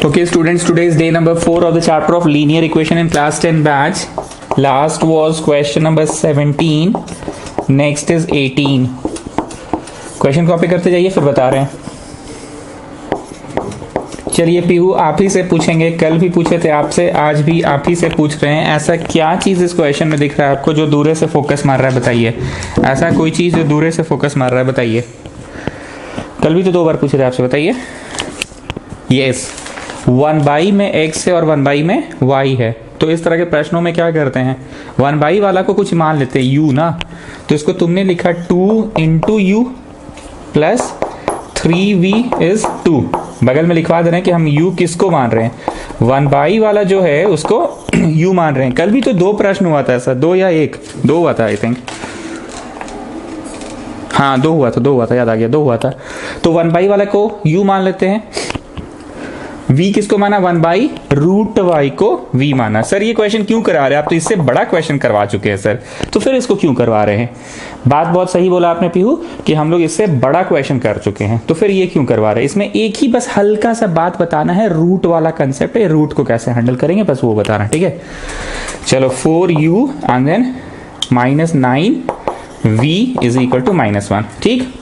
Okay, students, today is day number 4 of the chapter of linear equation in class 10 batch. Last was question number 17. Next is 18. Question copy करते जाइए, फिर बता रहे हैं. चलिए पीहू, आप ही से पूछेंगे. कल भी पूछे थे आपसे, आज भी आप ही से पूछ रहे हैं. ऐसा क्या चीज इस क्वेश्चन में दिख रहा है आपको जो दूर से फोकस मार रहा है, बताइए. ऐसा कोई चीज जो दूर से फोकस मार रहा है, बताइए. कल भी तो 2 बार पूछे थे आपसे, बताइए. यस, 1/, में x है और 1/, में y है. तो इस तरह के प्रश्नों में क्या करते हैं, 1/, वाला को कुछ मान लेते हैं u ना, तो इसको तुमने लिखा 2 into u plus 3v is 2. बगल में लिखवा दे रहे हैं कि हम u किसको मान रहे हैं, 1/, वाला जो है उसको u मान रहे हैं. कल भी तो 2 प्रश्न हुआ था ऐसा, 2 या 1, 2 हुआ था आई थिंक. हाँ 2 हुआ था, याद आ गया, 2 हुआ था. तो 1/, वाला को u मान लेते हैं. v किसको माना, 1/√y को v माना. सर ये क्वेश्चन क्यों करा रहे हैं आप, तो इससे बड़ा क्वेश्चन करवा चुके हैं सर, तो फिर इसको क्यों करवा रहे हैं. बात बहुत सही बोला आपने पीहू कि हम लोग इससे बड़ा क्वेश्चन कर चुके हैं, तो फिर ये क्यों करवा रहे हैं. इसमें एक ही बस हल्का सा बात बताना है, रूट वाला कंसेप्ट है, रूट को कैसे हैंडल करेंगे बस वो बताना, ठीक है. चलो 4u and then -9v is equal to -1. ठीक,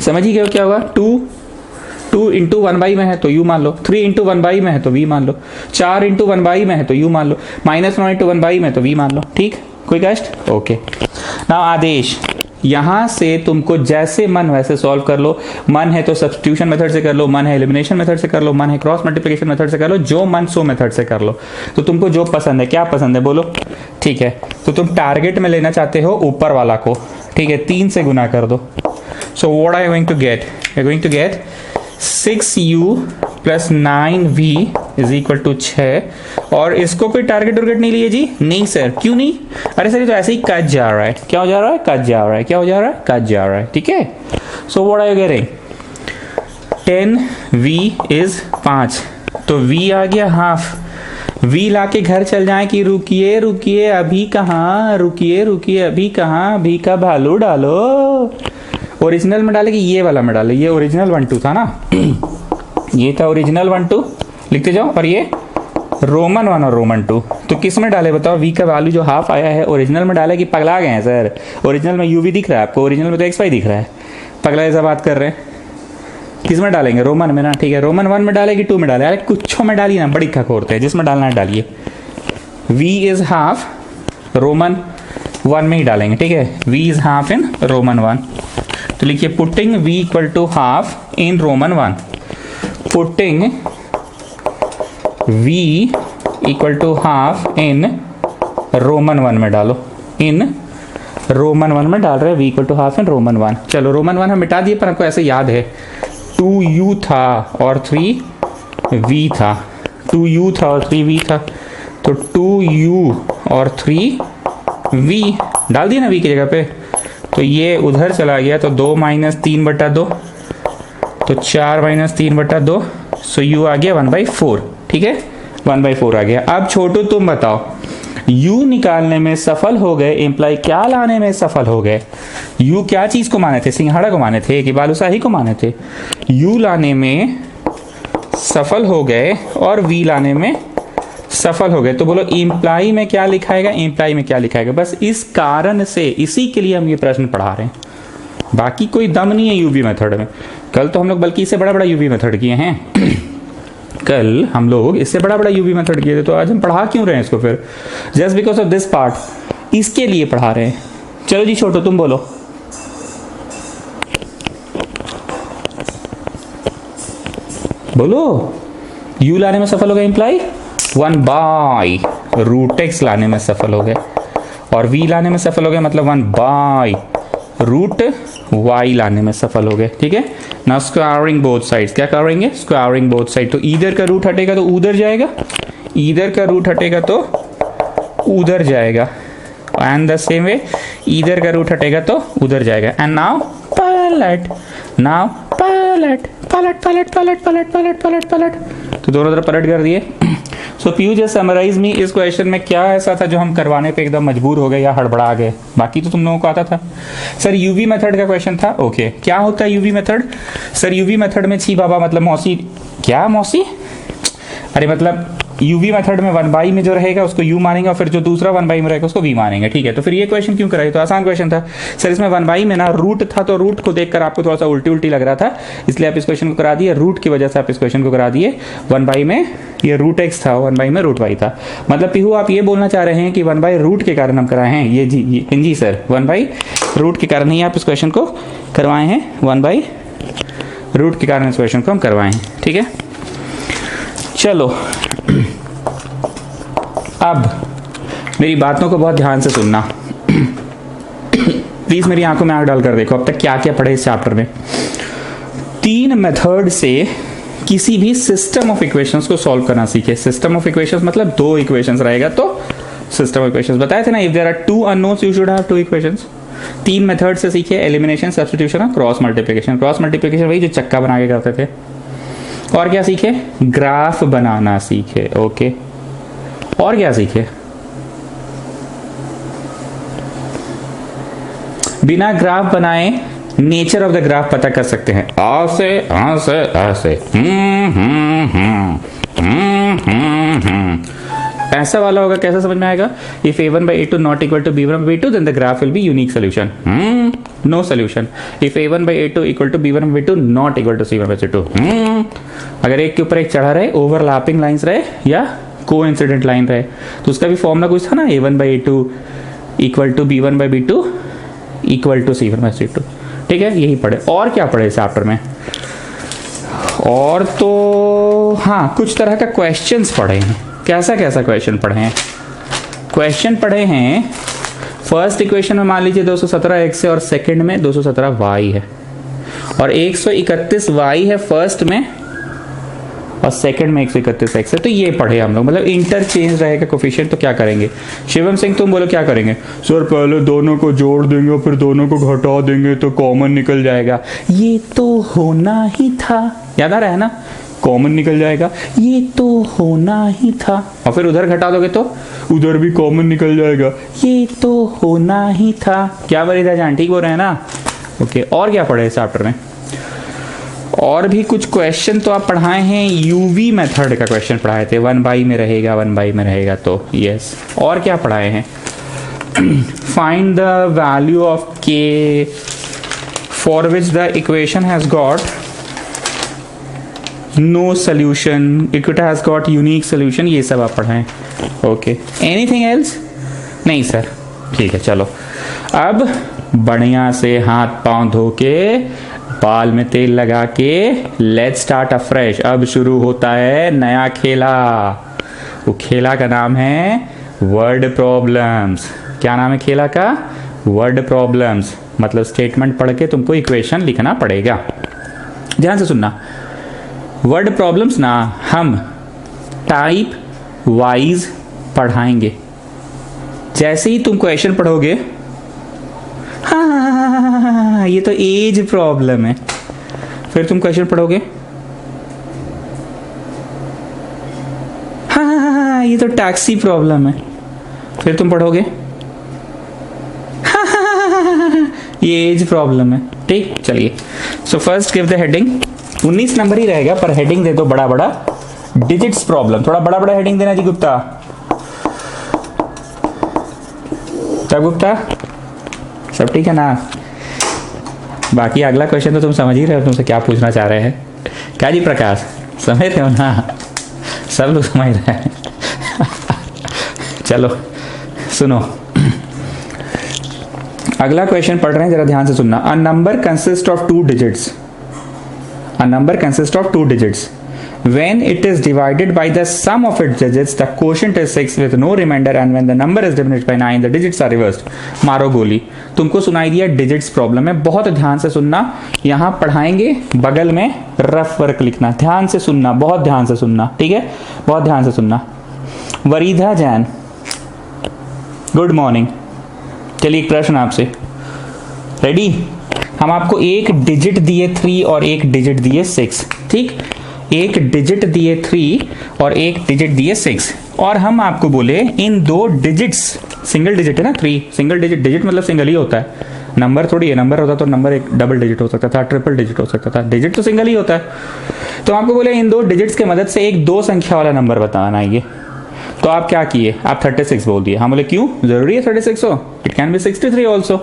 समझ ही गए क्या हुआ. 2 इंटू 1/, में है तो u मान लो, 3 इंटू 1/, में है तो v मान लो, 4 इंटू 1/, में है तो u मान लो, -9 इंटू 1/, में तो v मान लो. ठीक, कोई कष्ट. ओके, नाउ आदेश, यहां से तुमको जैसे मन वैसे सॉल्व कर लो. मन है तो सब्स्टिट्यूशन मेथड से कर लो, मन है एलिमिनेशन मेथड से कर लो, मन है क्रॉस मल्टीप्लिकेशन मेथड से कर लो, जो मन सो मेथड से कर लो. तो तुमको जो पसंद है, क्या पसंद है बोलो. ठीक है, तो तुम टारगेट में लेना चाहते हो ऊपर वाला को, ठीक है, 3 से गुना कर दो. So what are you going to get, you are going to get 6u plus 9v is equal to 6. और इसको कोई टारगेट टारगेट नहीं लिए जी, नहीं सर. क्यों नहीं, अरे सर ये तो ऐसे ही कट जा रहा है. क्या हो जा रहा है, कट जा रहा है. क्या हो जा रहा है, कट जा रहा है. ठीक है, so what are you getting, 10v is 5, तो v आ गया हाफ. v लाके घर चल जाए कि रुकिए रुकिए अभी कहाँ, रुकिए रुकिए अभी कहाँ, अभी का भालू डालो. ओरिजिनल में डाले कि ये वाला में डाले, ये ओरिजिनल 1 2 था ना, ये था ओरिजिनल 1 2, लिखते जाओ. और ये रोमन 1 और रोमन 2, तो किस में डाले बताओ. v का वैल्यू जो हाफ आया है ओरिजिनल में डाले कि पगला गए हैं सर. ओरिजिनल में u v दिख रहा है आपको, ओरिजिनल में तो xy दिख रहा है. पगला ऐसा बात कर रहे हैं, किस में डालेंगे, रोमन में ना. ठीक है, रोमन 1 में डाले कि 2 में डाले, अरे कुछ में डालिए ना, बड़ी खकोरते हैं, जिसमें डालना है डालिए. v इज हाफ, रोमन 1 में ही डालेंगे. ठीक है, v is half in Roman 1. तो लिखिए putting v equal to half in Roman 1. Putting v equal to half in Roman 1 में डालो. इन रोमन 1 में डाल रहे हैं v equal to half in Roman 1. चलो रोमन 1 हम मिटा दिए, पर आपको ऐसे याद है 2u था और 3v था. 2u था और 3v था, तो 2u और 3v डाल दिए ना v की जगह पे, तो ये उधर चला गया, तो 2 - 3/2, तो 4 - 3/2, सो u आ गया 1/4. ठीक है, 1/4 आ गया. अब छोटू तुम बताओ, u निकालने में सफल हो गए, इम्प्लाई क्या लाने में सफल हो गए. u क्या चीज को माने थे, सिंघाड़ा को माने थे कि बालूशाही को माने थे. u लाने में सफल हो गए और v लाने में सफल हो गए. तो बोलो इम्प्लाई में क्या लिखाएगा, इम्प्लाई में क्या लिखाएगा. बस इस कारण से, इसी के लिए हम ये प्रश्न पढ़ा रहे हैं, बाकी कोई दम नहीं है यूवी मेथड में. कल तो हम लोग बल्कि इससे बड़ा बड़ा यूवी मेथड किए हैं. कल हम लोग इससे बड़ा बड़ा यूवी मेथड किए थे, तो आज हम पढ़ा क्यों रहे हैं इसको फिर, just because of this part, इसके लिए पढ़ा रहे हैं. चलो जी छोटो तुम बोलो. बोलो, u लाने में सफल हो गए इम्प्लाई, 1/√x लाने में सफल हो गए, और v लाने में सफल हो गए, मतलब 1/√y लाने में सफल हो गए. ठीक है, ना स्क्वायरिंग बोथ साइड्स, क्या करेंगे, स्क्वायरिंग बोथ साइड. तो इधर का रूट हटेगा तो उधर जाएगा, इधर का रूट हटेगा तो उधर जाएगा, एंड द सेम वे इधर का रूट हटेगा तो उधर जाएगा. एंड नाउ पलट, नाउ पलट पलट पलट पलट पलट पलट पलट पलट, तो दोनों तरफ पलट कर दिए. सो पीयू जस्ट समराइज मी, इस क्वेश्चन में क्या ऐसा था जो हम करवाने पे एकदम मजबूर हो गए या हड़बड़ा गए. बाकी तो तुम लोगों को आता था. सर यूवी मेथड का क्वेश्चन था. ओके, क्या होता है UV method. Sir UV method में छी बाबा मतलब मौसी, क्या मौसी, अरे मतलब यूवी मेथड में 1/, में जो रहेगा उसको u मानेंगे और फिर जो दूसरा 1/, में रहेगा उसको v मानेंगे, ठीक है। तो फिर ये क्वेश्चन क्यों कराई, तो आसान क्वेश्चन था सर। इसमें 1/, में ना रूट था, तो रूट को देखकर आपको थोड़ा सा उल्टी उल्टी लग रहा था, इसलिए आप इस क्वेश्चन को करा दिए, रूट की वजह से आप इस क्वेश्चन को करा दिए। 1/, में ये रूट x था, 1/, में रूट y था। मतलब पीहू आप ये बोलना चाह रहे हैं कि 1/, रूट के कारण हम कराए हैं ये जी सर, 1/, रूट के कारण ही आप इस क्वेश्चन को करवाए हैं, 1/, रूट के कारण इस क्वेश्चन को हम करवाए हैं, ठीक है। चलो अब मेरी बातों को बहुत ध्यान से सुनना प्लीज, मेरी आंखों में आंख डालकर देखो अब तक क्या क्या पढ़े इस चैप्टर में। 3 मेथड से किसी भी सिस्टम ऑफ इक्वेशंस को सॉल्व करना सीखे। सिस्टम ऑफ इक्वेशंस मतलब 2 इक्वेशंस रहेगा तो सिस्टम ऑफ इक्वेशंस बताए थे ना, if there are 2 unknowns you should have 2 equations. 3 method से सीखे, एलिमिनेशन, सब्स्टिट्यूशन और क्रॉस मल्टीप्लिकेशन। क्रॉस मल्टीप्लिकेशन वही जो चक्का बना के करते थे। और क्या सीखे, ग्राफ बनाना सीखे, ओके। और क्या सीखे, बिना ग्राफ बनाए नेचर ऑफ द ग्राफ पता कर सकते हैं, ऐसे ऐसे ऐसे ऐसा वाला होगा। कैसा समझ में आएगा, if a1/a2 not equal to b1/b2 then the graph will be unique solution, no solution. If a1/a2 equal to b1/b2 not equal to c1/c2, अगर एक के ऊपर एक चढ़ा रहे, ओवरलैपिंग लाइंस रहे या कोइंसिडेंट लाइन रहे, तो उसका भी फॉर्मूला कुछ था ना, a1/a2 equal to b1/b2 equal to c1/c2, ठीक है। यही पढ़े। और क्या पढ़े इस चैप्टर में, और तो हाँ कुछ तरह का क्वेश्चंस पढ़े हैं। कैसा कैसा क्वेश्चन पढ़े हैं, क्वेश्चन पढ़े हैं। फर्स्ट इक्वेशन में मान लीजिए 217 x है और सेकंड में 217 y है, और 131 y है फर्स्ट में और सेकंड में 131 x है। तो ये पढ़े हम लोग, मतलब इंटरचेंज रहेगा कोफिशिएंट। तो क्या करेंगे, शिवम सिंह तुम बोलो क्या करेंगे, सर पहले दोनों को जोड़ देंगे फिर दोनों को घटा देंगे तो कॉमन निकल जाएगा। ये तो होना ही था, याद आ रहा है ना, कॉमन निकल जाएगा, ये तो होना ही था। और फिर उधर घटा दोगे तो उधर भी कॉमन निकल जाएगा, ये तो होना ही था। क्या वरीदा जान, ठीक बोल रहे हैं ना, ओके। और क्या पढ़े इस चैप्टर में, और भी कुछ क्वेश्चन तो आप पढ़ाए हैं। यूवी मेथड का क्वेश्चन पढ़ाए थे, 1/, में रहेगा, 1/, में रहेगा तो यस। और क्या पढ़ाए हैं, find the value of K for which the equation has got no solution, it has got unique solution, ये सब आप पढ़ाएं, ओके। एनीथिंग एल्स, नहीं सर, ठीक है। चलो अब बढ़िया से हाथ पांव धो के, बाल में तेल लगा के, लेट्स स्टार्ट अफ्रेश। अब शुरू होता है नया खेला। वो खेला का नाम है वर्ड प्रॉब्लम्स। क्या नाम है खेला का, वर्ड प्रॉब्लम्स। मतलब स्टेटमेंट पढ़ के तुमको इक्वेशन लिखना पड़ेगा। ध्यान से सुनना, वर्ड प्रॉब्लम्स ना हम टाइप वाइज पढ़ाएंगे। जैसे ही तुम क्वेश्चन पढ़ोगे, हाँ ये तो एज प्रॉब्लम है, फिर तुम क्वेश्चन पढ़ोगे, हाँ ये तो टैक्सी प्रॉब्लम है, फिर तुम पढ़ोगे, हाँ ये एज प्रॉब्लम है, ठीक। चलिए, so first give the heading. 19 number ही रहेगा पर हेडिंग दे दो बड़ा बड़ा, डिजिट्स प्रॉब्लम। थोड़ा बड़ा बड़ा हेडिंग देना जी गुप्ता। क्या गुप्ता, सब ठीक है ना। बाकी अगला क्वेश्चन तो तुम समझ ही रहे हो, तुमसे क्या पूछना चाह रहे हैं। क्या जी प्रकाश, समझ रहे हो ना, सब लोग समझ रहे हैं। चलो सुनो, अगला क्वेश्चन पढ़ रहे हैं, जरा ध्यान से सुनना। A number consist of 2 digits, a number consists of 2 digits. When it is divided by the sum of its digits, the quotient is 6 with no remainder, and when the number is diminished by 9, the digits are reversed. मारो गोली। तुमको सुनाई दिया digits problem है, बहुत ध्यान से सुनना। यहाँ पढ़ाएंगे, बगल में रफ वर्क लिखना, ध्यान से सुनना, बहुत ध्यान से सुनना, ठीक है, बहुत ध्यान से सुनना। वरीदा जैन, गुड मॉर्निंग। चलिए एक प्रश्न आपसे, रेडी। हम आपको एक डिजिट दिए 3 और एक डिजिट दिए 6, ठीक। एक डिजिट दिए 3 और एक डिजिट दिए 6, और हम आपको बोले इन 2 डिजिट्स, सिंगल डिजिट है ना 3, सिंगल डिजिट, डिजिट मतलब सिंगल ही होता है, नंबर थोड़ी है, नंबर होता तो नंबर एक डबल डिजिट हो सकता था, ट्रिपल डिजिट हो सकता था, डिजिट तो सिंगल ही होता है। तो आपको बोले इन दो डिजिट्स के मदद से एक दो संख्या वाला नंबर बताना है ये। तो आप क्या किए, आप 36 बोल दिए। हम बोले क्यों, जरूरी है 36 हो, इट कैन बी 63 ऑल्सो।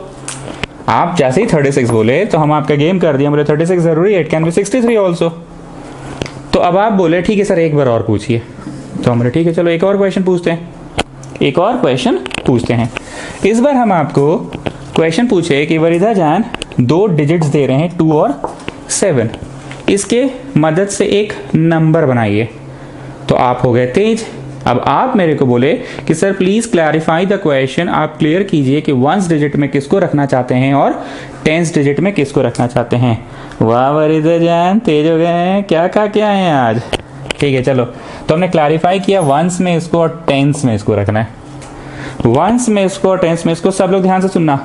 आप जैसे ही 36 बोले तो हम आपका गेम कर दिया, बोले 36 जरूरी है, इट कैन बी 63 ऑल्सो। तो अब आप बोले ठीक है सर एक बार और पूछिए। तो हम बोले ठीक है चलो एक और क्वेश्चन पूछते हैं, एक और क्वेश्चन पूछते हैं। इस बार हम आपको क्वेश्चन पूछे कि वरीदा जान दो डिजिट्स दे रहे हैं 2 और 7, इसके मदद से एक नंबर बनाइए। तो आप हो गए तेज। अब आप मेरे को बोले कि sir please clarify the question, आप क्लियर कीजिए कि 1s डिजिट में किसको रखना चाहते हैं और 10s डिजिट में किसको रखना चाहते हैं। वाह वरीदा जान तेज हो गए हैं, क्या क्या है आज। ठीक है चलो, तो हमने क्लैरिफाई किया 1s में इसको और 10s में इसको रखना है। 1s में इसको और 10s में इसको, सब लोग ध्यान से सुनना।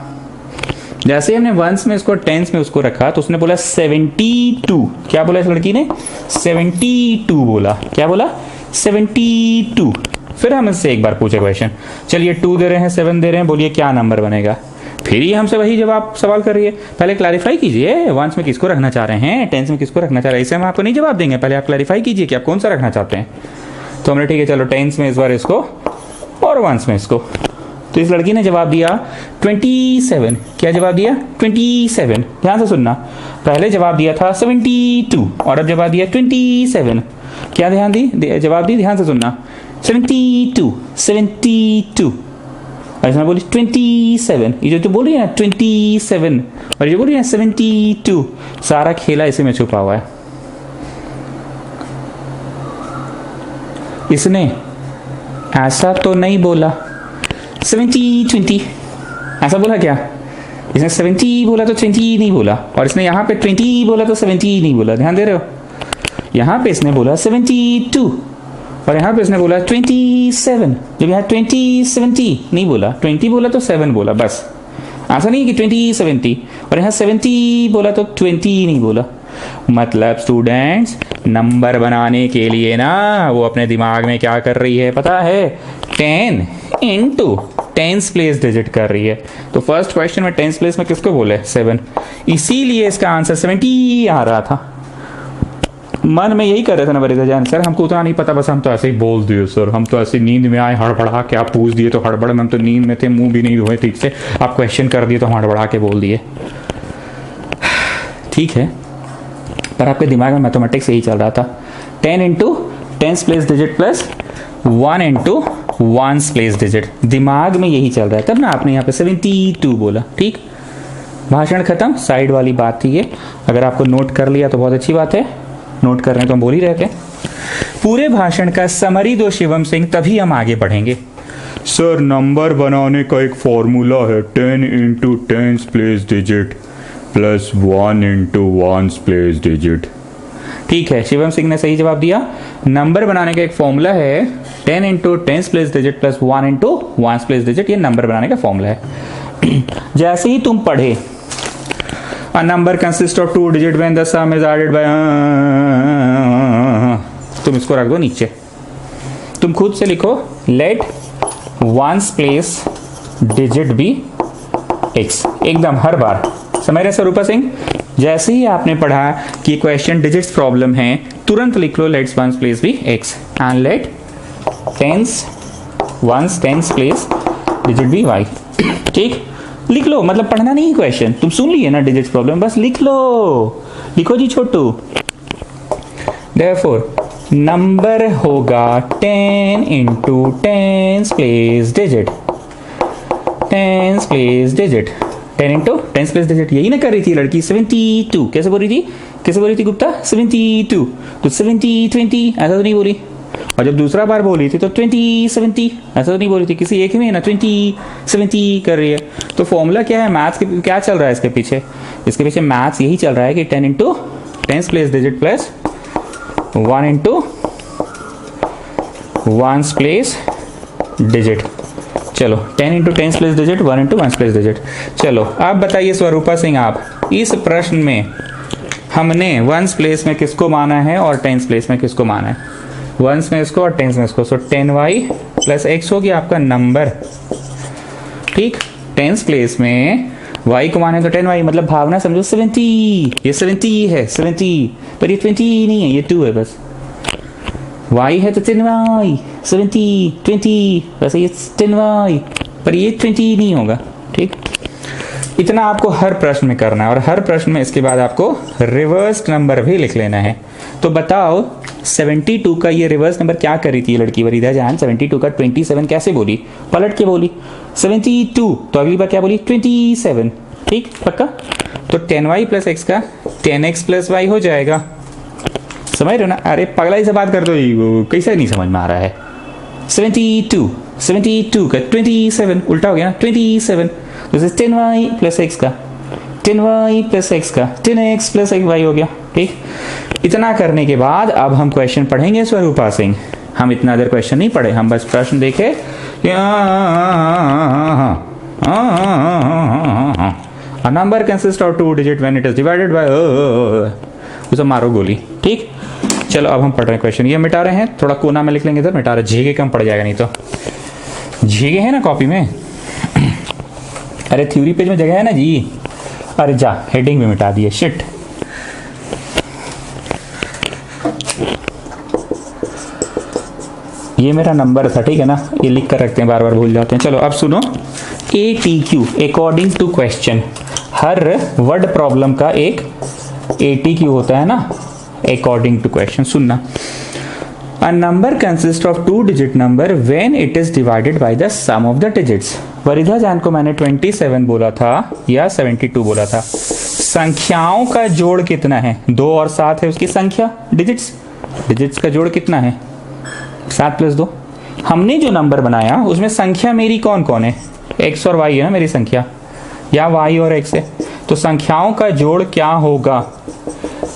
जैसे हमने 1s में इसको 10s में उसको रखा तो उसने बोला 72। क्या बोला इस लड़की ने, 72 बोला। क्या बोला, 72। फिर हम इससे एक बार पूछे क्वेश्चन, चलिए 2 दे रहे हैं 7 दे रहे हैं, बोलिए क्या नंबर बनेगा। फिर ये हमसे वही जवाब सवाल कर रही है। पहले क्लैरिफाई कीजिए 1s में किसको रखना चाह रहे हैं, 10s में किसको रखना चाह रहे हैं, इसे हम आपको नहीं जवाब देंगे, पहले आप क्लैरिफाई कीजिए कि आप कौन सा रखना चाहते हैं। तो हमने ठीक है चलो 10s में इस बार इसको और 1s में इसको। तो इस लड़की ने जवाब दिया 27। क्या जवाब दिया, 27। ध्यान से सुनना, पहले जवाब दिया था 72 और अब जवाब दिया 27। क्या ध्यान दी जवाब दी, ध्यान से सुनना, 72 और इसमें बोली 27। ये जो बोल रही है ना 27 और ये बोल रही है 72, सारा खेला इसी में छुपा हुआ है। इसने ऐसा तो नहीं बोला 70-20, ऐसा बोला क्या, इसने 70 बोला तो 20 नहीं बोला, और इसने यहाँ पे 20 बोला तो 70 नहीं बोला। ध्यान दे रहे हो, यहाँ पे इसने बोला 72 और यहाँ पे इसने बोला 27। जब यहाँ 20-70 नहीं बोला, 20 बोला तो 7 बोला, बस। ऐसा नहीं कि 20-70 और यहाँ 70 बोला तो 20 नहीं बोला। मतलब स्टूडेंट्स नंबर बनाने के लिए ना वो अपने दिमाग में क्या कर रही है पता है, 10 इंटू 10s प्लेस डिजिट कर रही है। तो फर्स्ट क्वेश्चन में 10s प्लेस में किसको बोले, 7, इसीलिए इसका आंसर 70 आ रहा था। मन में यही कर रहे थे ना वरीदा जान, सर हमको उतना नहीं पता, बस हम तो ऐसे ही बोल दिए सर, हम तो ऐसे नींद में आए हड़बड़ा के, आप पूछ दिए तो हड़बड़ में, हम तो नींद में थे, मुंह भी नहीं धोए ठीक से, आप क्वेश्चन कर दिए तो हड़बड़ा के बोल दिए। ठीक है, पर आपके दिमाग में मैथमेटिक्स यही चल रहा था, 10 into 10s place digit plus 1 into 1s place digit, दिमाग में यही चल रहा है। तब ना आपने यहाँ पे 72 बोला। ठीक, भाषण खत्म, साइड वाली बात थी ये। अगर आपको नोट कर लिया तो बहुत अच्छी बात है, नोट कर रहे हैं तो हम बोल ही रहे थे। पूरे भाषण का समरी दो शिवम सिंह, तभी हम आगे बढ़ेंगे। सर नंबर बनाने का एक फॉर्मूला है, 10 into 10s place digit plus 1 into 1s place digit. ठीक है, शिवम सिंह ने सही जवाब दिया। नंबर बनाने का एक फॉर्मूला है 10 into 10s place digit plus 1 into 1s place digit, ये नंबर बनाने का फॉर्मूला है। जैसे ही तुम पढ़े A number consists of 2 digit when the sum is added by, तुम इसको रख दो नीचे, तुम खुद से लिखो let 1s place digit be x, एकदम हर बार। समझ रहे स्वरूपा सिंह, जैसे ही आपने पढ़ा कि क्वेश्चन डिजिट्स प्रॉब्लम है, तुरंत लिख लो let's 1s place be x and let 10s place digit be y। ठीक, लिख लो, मतलब पढ़ना नहीं क्वेश्चन, तुम सुन लिए ना डिजिट्स प्रॉब्लम, बस लिख लो। लिखो जी छोटू। Therefore नंबर होगा 10 into 10s place digit, 10s place digit, 10 into 10s place digit. यही ना कर रही थी लड़की 72, कैसे बोल रही थी, कैसे बोल रही थी गुप्ता, 72, तो 70-20 ऐसा तो नहीं बोली। और जब दूसरा बार बोली थी तो 20-70 ऐसा तो नहीं बोली थी, किसी एक में ना 20-70 कर रही है। तो फॉर्मूला क्या है, मैथ्स के क्या चल रहा है इसके पीछे, इसके पीछे मैथ्स यही चल रहा है कि 10 into 10s place digit plus 1 into 1s place digit. चलो 10 into 10s place digit, 1 into 1s place digit. चलो आप बताइए स्वरूपा सिंह, आप इस प्रश्न में हमने 1s प्लेस में किसको माना है और 10s प्लेस में किसको माना है, 1s में इसको और 10s में इसको। सो 10y प्लस x हो गया आपका नंबर। ठीक, 10s प्लेस में y को माने तो 10y, मतलब भावना समझो 70, ये 70 है 70, पर ये 20 नहीं है, ये 2 है बस। y है तो 10y, 70 20, वैसे ये 10y, पर ये 20 नहीं होगा। ठीक, इतना आपको हर प्रश्न में करना है, और हर प्रश्न में इसके बाद आपको रिवर्स नंबर भी लिख लेना है। तो बताओ 72 का ये रिवर्स नंबर क्या करी थी लड़की वरीदा जान? 72 का 27 कैसे बोली? पलट के बोली 72, तो अगली बार क्या बोली? 27। ठीक, पक्का? तो 10y प्लस एक्स का 10x प्लस वाई हो जाएगा। समझ रहे हो ना? अरे पगलाई से बात कर दो, कैसे नहीं समझ में आ रहा है? 72 का 27 उल्टा हो गया ना, 27। तो 10y प्लस एक्स का 10y प्लस एक्स का 10x प्लस एक्स वाई हो गया। ठीक, इतना करने के बाद अब हम क्वेश्चन पढ़ेंगे स्वरूपा सिंह। हम इतना अदर क्वेश्चन नहीं पढ़े, हम बस प्रश्न देखे। A number consists of 2 digits when it is divided by उसे मारो गोली। ठीक, चलो अब हम पढ़ रहे हैं क्वेश्चन। ये मिटा रहे हैं, थोड़ा कोना में लिख लेंगे, इधर मिटा रहे, झीगे कम पड़ जाएगा नहीं तो। झीगे है ना कॉपी में? अरे थ्योरी पेज में जगह है ना जी। अरे जा, हेडिंग भी मिटा दिए, शिट। ये मेरा नंबर था, ठीक है ना? ये लिख कर रखते हैं, बार बार भूल जाते हैं। चलो अब सुनो, ATQ अकॉर्डिंग टू क्वेश्चन। हर वर्ड प्रॉब्लम का एक ATQ होता है ना, अकॉर्डिंग टू क्वेश्चन। सुनना, a number consist of 2 digit number when it is divided by the sum of the digits. वरिधा जान को मैंने 27 बोला था या 72 बोला था। संख्याओं का जोड़ कितना है? 2 और 7 है उसकी संख्या, डिजिट्स का जोड़ कितना है? 7 प्लस 2। हमने जो नंबर बनाया उसमें संख्या मेरी कौन कौन है? x और y है ना मेरी संख्या, या y और x है। तो संख्याओं का जोड़ क्या होगा?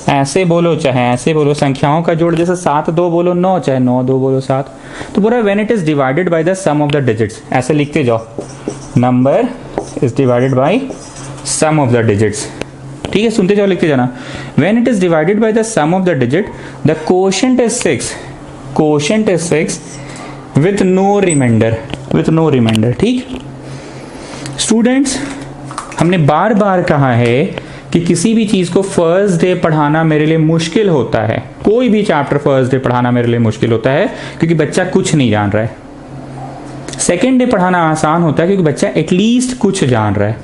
ऐसे बोलो चाहे ऐसे बोलो, संख्याओं का जोड़ जैसे 7 2 बोलो 9, चाहे 9 2 बोलो 7। तो पूरा when it is divided by the sum of the digits, ऐसे लिखते जाओ, number is divided by sum of the digits. ठीक है, सुनते जाओ, लिखते जाना। When it is divided by the sum of the digit, the quotient is 6, quotient is 6 with no remainder. ठीक स्टूडेंट्स, हमने बार बार कहा है कि किसी भी चीज को फर्स्ट डे पढ़ाना मेरे लिए मुश्किल होता है। कोई भी चैप्टर फर्स्ट डे पढ़ाना मेरे लिए मुश्किल होता है क्योंकि बच्चा कुछ नहीं जान रहा है। सेकेंड डे पढ़ाना आसान होता है क्योंकि बच्चा एटलीस्ट कुछ जान रहा है।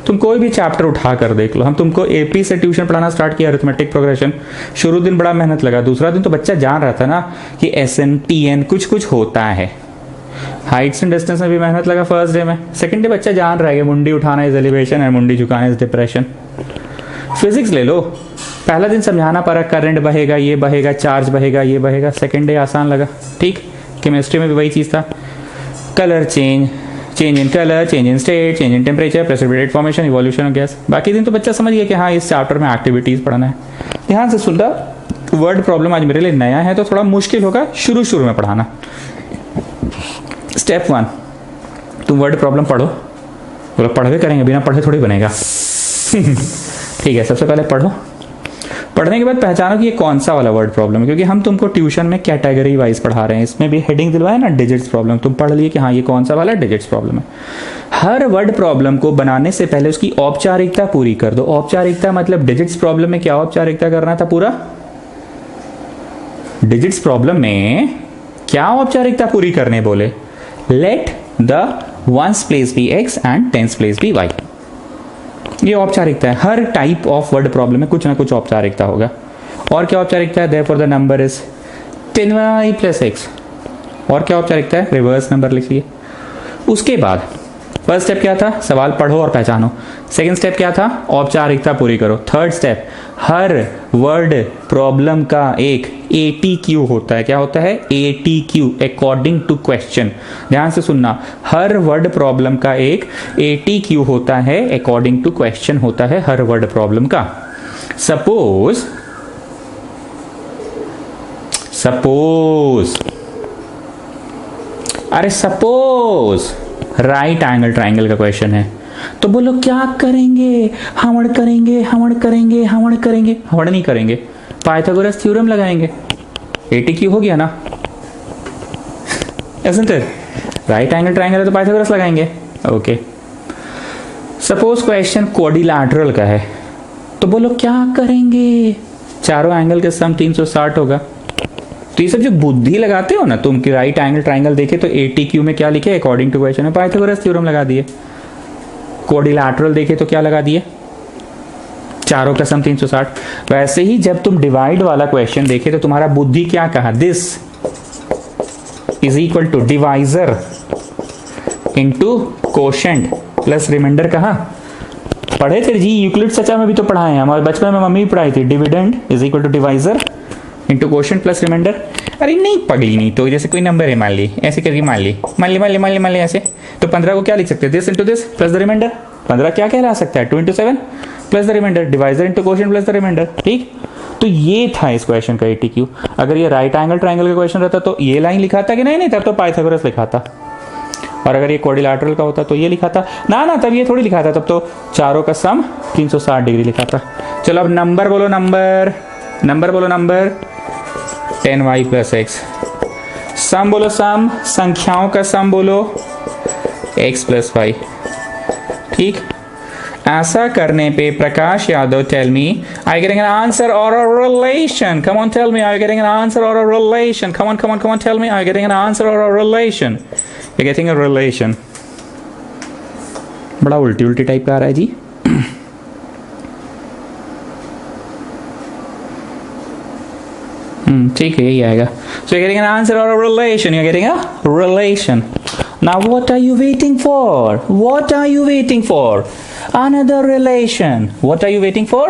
तुम कोई भी चैप्टर उठा कर देख लो, हम तुमको AP से ट्यूशन पढ़ाना स्टार्ट किया, अरिथमेटिक प्रोग्रेशन। शुरू दिन बड़ा मेहनत लगा, दूसरा दिन तो बच्चा जान रहा था ना कि SN TN कुछ होता है। हाइट्स एंड डिस्टेंस में भी मेहनत लगा फर्स्ट डे में। सेकंड डे बच्चा जान रहा है कि मुंडी उठाना इज एलिवेशन और मुंडी झुकाना इज डिप्रेशन। फिजिक्स ले लो, पहला दिन समझाना पड़ा, करंट बहेगा, ये बहेगा, चार्ज बहेगा, ये बहेगा। सेकंड डे आसान लगा। ठीक, केमिस्ट्री में भी वही चीज़ था, colour change in colour, change in state, change in temperature, precipitate formation, evolution of gas. बाकी दिन तो बच्चा समझ गया कि हाँ इस चैप्टर में एक्टिविटीज पढ़ना है। ध्यान से सुन रहा, वर्ड प्रॉब्लम आज मेरे लिए नया है तो थोड़ा मुश्किल होगा शुरू में पढ़ाना। स्टेप 1, तुम वर्ड प्रॉब्लम पढ़ो। बोलो पढ़वे करेंगे, बिना पढ़े थोड़ी बनेगा। ठीक है, सबसे पहले पढ़ो। पढ़ने के बाद पहचानो कि ये कौन सा वाला वर्ड प्रॉब्लम है, क्योंकि हम तुमको ट्यूशन में कैटेगरी वाइज पढ़ा रहे हैं। इसमें भी हेडिंग दिलवाया ना, डिजिट्स प्रॉब्लम। तुम पढ़ लिए कि हाँ ये कौन सा वाला डिजिट्स प्रॉब्लम है। हर वर्ड प्रॉब्लम को बनाने से पहले उसकी औपचारिकता पूरी कर दो। औपचारिकता मतलब डिजिट्स प्रॉब्लम में क्या औपचारिकता करना था? पूरा डिजिट्स प्रॉब्लम में क्या औपचारिकता पूरी करने बोले? Let the ones place be x and tens place be y। ये औपचारिकता है। हर टाइप ऑफ वर्ड प्रॉब्लम में कुछ ना कुछ औपचारिकता होगा। और क्या औपचारिकता है? Therefore the number is 10y plus x। और क्या औपचारिकता है? रिवर्स नंबर लिख लिए। उसके बाद फर्स्ट स्टेप क्या था? सवाल पढ़ो और पहचानो। सेकंड स्टेप क्या था? औपचारिकता पूरी करो। थर्ड स्टेप, हर वर्ड प्रॉब्लम का एक ATQ होता है। क्या होता है? ATQ, according to question. ध्यान से सुनना, हर वर्ड प्रॉब्लम का एक ATQ होता है, अकॉर्डिंग टू क्वेश्चन होता है हर वर्ड प्रॉब्लम का। सपोज राइट एंगल ट्राइंगल का क्वेश्चन है, तो बोलो क्या करेंगे? हमड़ नहीं करेंगे, पाइथागोरस थ्योरम लगाएंगे। ATQ हो गया ना, isn't it? Right angle triangle है तो पाइथागोरस लगाएंगे। ओके, सपोज क्वेश्चन क्वाड्रिलैटरल का है, तो बोलो क्या करेंगे, चारों एंगल के सम 360 होगा। तो ये सब जो बुद्धि लगाते हो ना तुम कि राइट एंगल ट्राइंगल देखे तो ATQ में क्या लिखे अकॉर्डिंग टू क्वेश्चन में पाइथागोरस थ्योरम लगा दिए। क्वाड्रिलैटरल देखे तो क्या लगा दिए, चारों का सम 360। वैसे ही जब तुम डिवाइड वाला क्वेश्चन देखे तो तुम्हारा बुद्धि क्या कहा, this is equal to divisor into quotient plus remainder. कहा पढ़े थे जी, यूक्लिड सचा में भी तो पढ़ाए हैं, हमारे बचपन में मम्मी भी पढ़ाई थी। Dividend is equal to divisor into quotient plus remainder. अरे नहीं पगली नहीं, तो जैसे कोई नंबर है मान ली, ऐसे करके मान ली ऐसे, तो 15 को क्या लिख सकते हैं, this into this plus the remainder. 15 क्या कहला सकता है, 2 into 7 plus the remainder, divisor into quotient plus the remainder. ठीक, तो ये था इस क्वेश्चन का ATQ। अगर ये राइट एंगल ट्राइंगल का क्वेश्चन रहता तो ये लाइन लिखा था कि नहीं, तब तो पाइथागोरस लिखा था। और अगर ये क्वाड्रिलैटरल का होता तो ये लिखा था ना, तब ये थोड़ी लिखा था, तब तो चारों का सम 360 डिग्री लिखा था। चलो अब नंबर बोलो, नंबर 10y प्लस एक्स। सम बोलो, सम संख्याओं का सम बोलो x प्लस वाई। ठीक, ऐसा करने पे Prakash Yadav tell me I getting an answer or a relation. Come on tell me I getting an answer or a relation. Come on tell me I getting an answer or a relation. You getting a relation. बड़ा उल्टी type का आ रहा है जी। ठीक है, यही आएगा। So you're getting an answer or a relation. You're getting a relation. Now what are you waiting for? What are you waiting for? Another relation. What are you waiting for?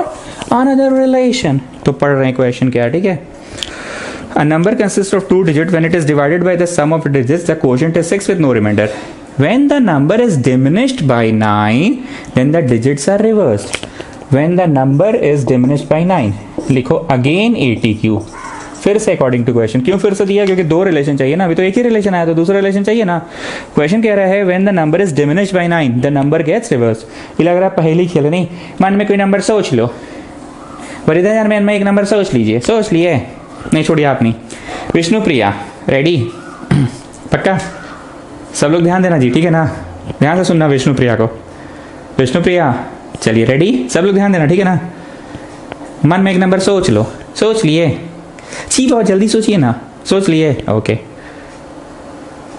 Another relation. तो पढ़ रहे हैं question क्या, ठीक है। A number consists of 2 digits. When it is divided by the sum of digits, the quotient is 6 with no remainder. When the number is diminished by 9, then the digits are reversed. When the number is diminished by 9, लिखो again ATQ। फिर से according to question. क्यों फिर से दिया, क्योंकि 2 relation चाहिए ना, अभी तो एक ही रिलेशन आया तो दूसरा रिलेशन चाहिए ना। क्वेश्चन कह रहा है when the number is diminished by 9 the number gets reverse. ये लग रहा है पहले ही खेल नहीं। मन में कोई नंबर सोच लो, वरिदा मन में एक नंबर सोच लीजिए। सोच लिए, नहीं छोड़िए आप नहीं। विष्णु प्रिया रेडी, पक्का सब लोग ध्यान देना जी, ठीक है ना, ध्यान से सुनना विष्णु प्रिया को। विष्णु प्रिया चलिए रेडी, सब लोग ध्यान देना, ठीक है ना। मन में एक नंबर सोच लो, सोच लिए छी, बहुत जल्दी सोचिए ना, सोच लिए, ओके।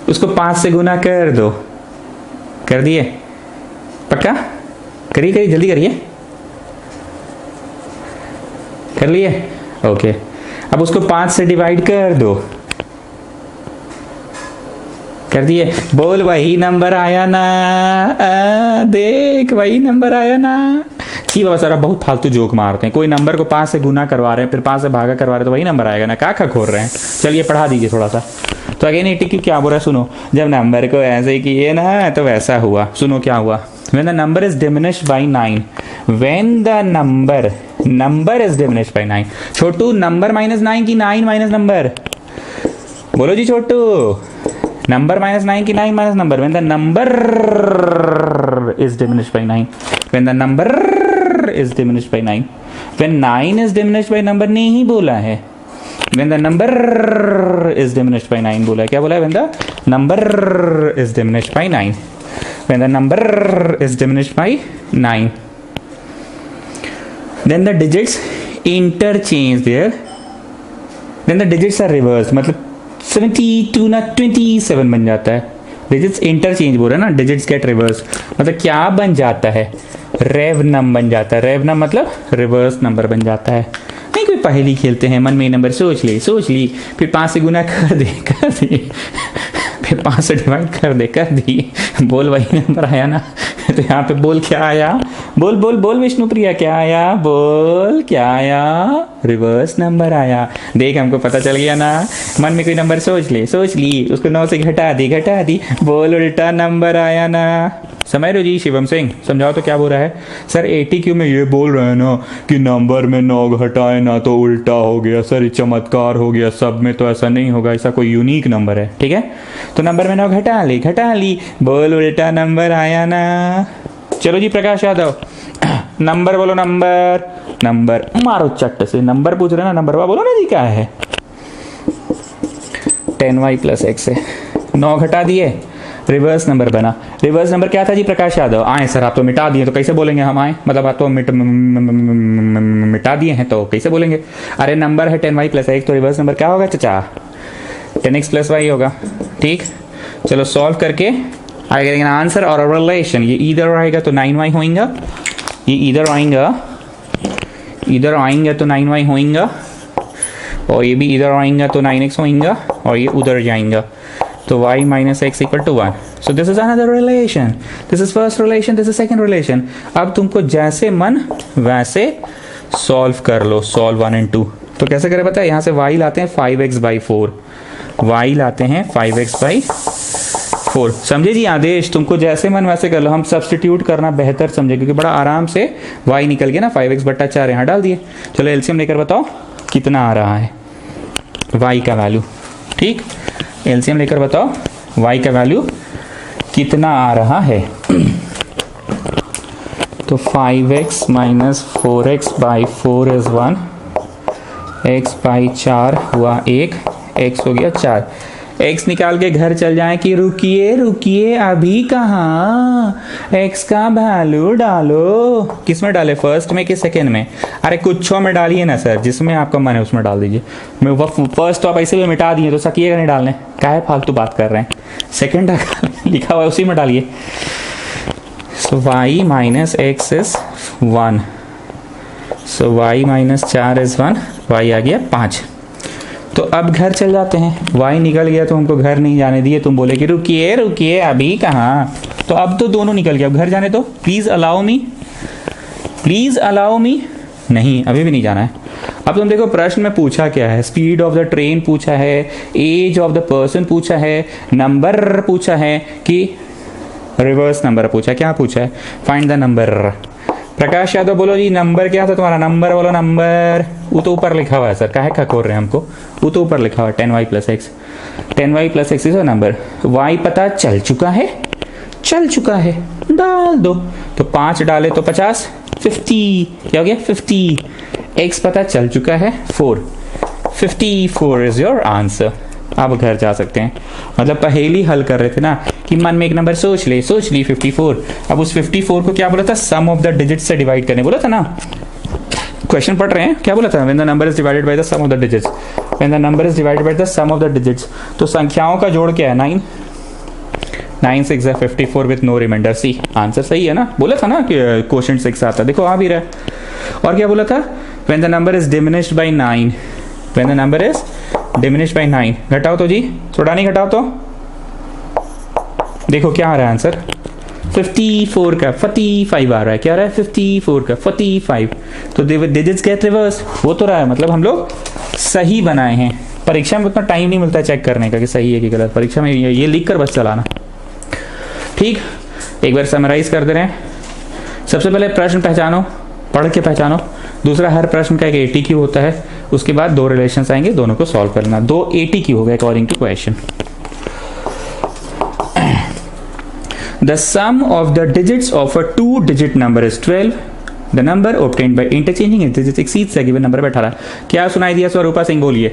उसको 5 से गुना कर दो, कर दिए, पक्का करिए जल्दी करिए, कर लिए, ओके। अब उसको 5 से डिवाइड कर दो, कर दिए। बोल वही नंबर आया ना, देख वही नंबर आया ना। जी बाबा सारा बहुत फालतू जोक मारते हैं, कोई नंबर को 5 से गुना करवा रहे हैं, फिर 5 से भागा करवा रहे हैं, तो वही नंबर आएगा ना, काखा खोल रहे हैं। चलिए पढ़ा दीजिए थोड़ा सा। तो अगेन ATQ क्या बोल रहा है, सुनो। जब नंबर को ऐसे किए ना तो वैसा हुआ। सुनो क्या हुआ, when the number is diminished by 9, when the number is diminished by 9। छोटू नंबर -9 की 9 माइनस नंबर, बोलो जी छोटू। नंबर -9 की 9 minus number. When the number is diminished by 9, when the number is diminished by 9, when 9 is diminished by number नहीं बोला है, when the number is diminished by 9 बोला है। क्या बोला है, when the number is diminished by 9, when the number is diminished by 9, then the digits interchange there, then the digits are reversed, मतलब 72 ना 27 बन जाता है। डिजिट्स इंटरचेंज बोल रहे हैं ना, डिजिट्स गेट रिवर्स, मतलब क्या बन जाता है, रेवनम बन जाता है। रेवनम मतलब रिवर्स नंबर बन जाता है। नहीं कोई पहेली खेलते हैं, मन में नंबर सोच ली, फिर 5 से गुना कर दे, फिर 5 से डिवाइड कर दी, बोल वही नंबर आया ना। तो यहाँ पे बोल क्या आया, बोल विष्णु प्रिया क्या आया, बोल क्या आया, रिवर्स नंबर आया। देख हमको पता चल गया ना। मन में कोई नंबर सोच ली, उसको 9 से घटा दी, बोल उल्टा नंबर आया ना। समझ रहे जी। शिवम सिंह समझाओ तो क्या बोल रहा है। सर ATQ में ये बोल रहे हैं ना कि नंबर में 9 घटाए ना तो उल्टा हो गया सर, चमत्कार हो गया। सब में तो ऐसा नहीं होगा, ऐसा कोई यूनिक नंबर है, ठीक है। तो नंबर में 9 घटा ली, बोल उल्टा नंबर आया ना। चलो जी प्रकाश यादव, नंबर बोलो, नंबर मारो चट्ट से। नंबर पूछ रहे ना, नंबर बोलो ना जी क्या है। 10y प्लस एक्स है, 9 घटा दिए, रिवर्स नंबर बना। रिवर्स नंबर क्या था जी प्रकाश यादव? आए सर, आप तो मिटा दिए, तो कैसे बोलेंगे हम आए? मतलब आप तो मिटा दिए हैं तो कैसे बोलेंगे? अरे नंबर है 10y प्लस x, तो रिवर्स नंबर क्या होगा चाचा? 10x प्लस वाई होगा। ठीक, चलो सॉल्व करके आएगा आंसर और रिलेशन। ये इधर आएगा तो 9y होएगा, ये इधर आएंगे तो 9y होएगा, और ये भी इधर आएंगे तो 9x होएगा, और ये उधर जाएंगा तो y minus x equal to 1। So this is another relation, this is first relation, this is second relation. अब तुमको जैसे मन वैसे सॉल्व कर लो, सॉल्व 1 and 2। तो कैसे करें पता है? यहाँ से y लाते हैं 5x/4, y लाते हैं 5x/4। समझे जी आदेश? तुमको जैसे मन वैसे कर लो। हम सब्सटीट्यूट करना बेहतर समझे, क्योंकि बड़ा आराम से y निकल गया ना, 5x/4 यहाँ डाल दिए। चलो एलसीएम लेकर बताओ कितना आ रहा है y का वैल्यू। ठीक, एलसीएम लेकर बताओ y का वैल्यू कितना आ रहा है। तो 5x minus 4x/4 is 1, x/4 हुआ 1, x हो गया 4। x निकाल के घर चल जाए कि रुकिए रुकिए अभी कहाँ, x का वैल्यू डालो। किस में डाले, फर्स्ट में कि सेकेंड में? अरे कुछ में डालिए ना सर, जिसमें आपका मन है उसमें डाल दीजिए। मैं फर्स्ट तो आप ऐसे भी मिटा दिए तो सकिएगा नहीं डालने, काहे फालतू बात कर रहे हैं। सेकेंड लिखा हुआ है उसी में डालिए। सो y minus x is 1, so y minus 4 is 1, y आ गया 5। तो अब घर चल जाते हैं, y निकल गया तो हमको घर नहीं जाने दिए, तुम बोले कि रुकिए रुकिए अभी कहाँ। तो अब तो दोनों निकल गया, अब घर जाने दो। Please allow me, please allow me. नहीं, अभी भी नहीं जाना है। अब तुम देखो प्रश्न में पूछा क्या है, स्पीड ऑफ द ट्रेन पूछा है, एज ऑफ द पर्सन पूछा है, नंबर पूछा है कि रिवर्स नंबर पूछा। क्या पूछा है? Find the number. Prakash Yadav बोलो जी नंबर क्या था तुम्हारा? नंबर बोलो नंबर। वो तो ऊपर लिखा हुआ है सर, काहे का खोल रहे हैं हमको? वो तो ऊपर लिखा हुआ है 10y plus x, 10y plus x is a number. y पता चल चुका है, चल चुका है, डाल दो। तो 5 डाले तो 50, 50 क्या हो गया 50। x पता चल चुका है 4, 54 इज योर आंसर। अब घर जा सकते हैं। मतलब पहेली हल कर रहे थे ना कि मन में एक नंबर सोच ली 54। अब उस 54 को क्या बोला था? सम ऑफ द डिजिट्स से डिवाइड करने बोला था ना। क्वेश्चन पढ़ रहे हैं, क्या बोला था? When the number is divided by the sum of the digits, when the number is divided by the sum of the digits. तो संख्याओं का जोड़ क्या है? 9, 9 6 54 with no remainder. See answer सही है ना? बोला था ना कि क्वोशंट 6 आता, देखो आ भी रहा है। और क्या बोला था? When the number is diminished by 9, when the number is diminished by 9। घटाओ तो जी, थोड़ा नहीं घटाओ तो देखो क्या आ रहा है आंसर। 54 का 45 आ रहा है। क्या आ रहा है? 54 का 45। तो डिजिट्स गेट रिवर्स, वो तो रहा है। मतलब हम लोग सही बनाए हैं। परीक्षा में उतना टाइम नहीं मिलता है चेक करने का कि सही है कि गलत। परीक्षा में ये लिख कर बस चलाना। ठीक, एक बार समराइज कर दे रहे हैं। सबसे पहले प्रश्न पहचानो, पढ़ के पहचानो। दूसरा, हर प्रश्न का एक ATQ होता है। उसके बाद 2 रिलेशंस आएंगे, दोनों को सॉल्व करना। 2 ATQ हो गए according to question. The sum of the digits of a 2-digit number is 12. The number obtained by interchanging its digits exceeds the given number by 18. क्या सुनाई दिया स्वरूपा सिंह? बोलिए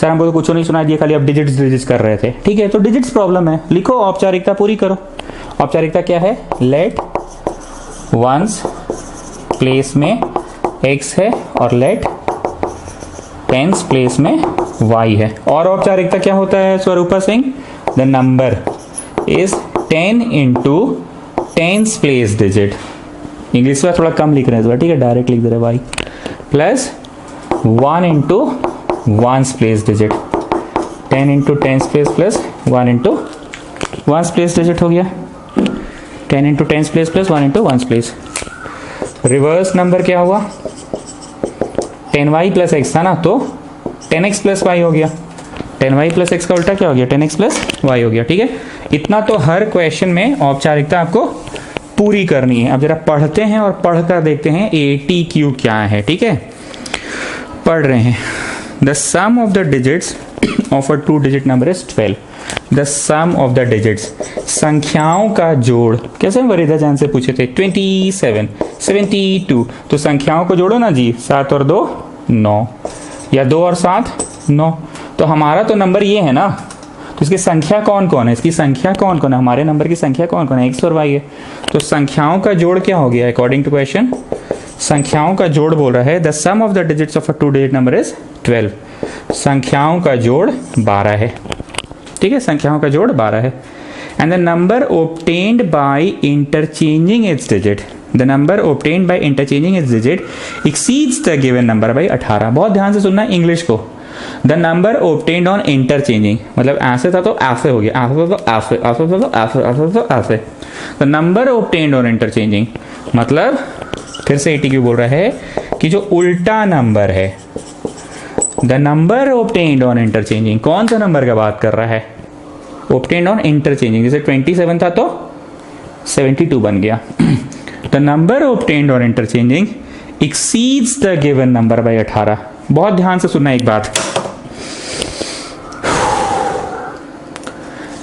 सर। हमको तो कुछ नहीं सुनाई दिया, खाली अब डिजिट्स कर रहे थे। ठीक है, तो डिजिट्स प्रॉब्लम है, लिखो, औपचारिकता पूरी करो। औपचारिकता क्या है? लेट वंस प्लेस में x है और लेट टेंस प्लेस में y है। और औपचारिकता क्या होता है Swarupa Singh? The number is 10 into tens place digit. English में थोड़ा कम लिख रहे हैं, ठीक है, डायरेक्ट लिख दे रहे y plus 1 into ones place digit. 10 into tens place plus 1 into ones place digit हो गया। 10 into tens place plus 1 into ones place. Reverse number क्या हुआ? 10y प्लस एक्स था ना, तो 10x प्लस y हो गया। 10y प्लस एक्स का उल्टा क्या हो गया? 10x प्लस y हो गया। ठीक है, इतना तो हर क्वेश्चन में औपचारिकता आपको पूरी करनी है। अब जरा पढ़ते हैं और पढ़कर देखते हैं ATQ क्या है। ठीक है, पढ़ रहे हैं। The sum of the digits of a 2-digit number is 12। The sum of the digits, संख्याओं का जोड़। कैसे वरीदा जान से पूछे थे? 27, 72। तो संख्याओं को जोड़ो ना जी, 7 और 2 9, या 2 और 7 9। तो हमारा तो नंबर ये है ना, तो इसकी संख्या कौन कौन है, इसकी संख्या कौन कौन है, हमारे नंबर की संख्या कौन कौन है, एक्स और वाई है। तो संख्याओं का जोड़ क्या हो गया अकॉर्डिंग टू क्वेश्चन, संख्याओं का जोड़ बोल रहा है the sum of the digits of a 2 digit number is 12। संख्याओं का जोड़ 12 है, ठीक है, संख्याओं का जोड़ 12 है। And the number obtained by interchanging it's digit, the number obtained by interchanging it's digit exceeds the given number by 18। बहुत ध्यान से सुनना इंग्लिश को। The number obtained on interchanging मतलब ऐसे था तो ऐसे हो गया, ऐसे तो ऐसे, ऐसे तो ऐसे, ऐसे तो ऐसे। The number obtained on interchanging मतलब फिर से ATQ बोल रहा है कि जो उल्टा नंबर है, the number obtained on interchanging, कौन सा नंबर का बात कर रहा है, ऑब्टेन्ड ऑन इंटरचेंजिंग। जैसे 27 था तो 72 बन गया। The number obtained on interchanging exceeds the given number by 18। बहुत ध्यान से सुनना एक बात,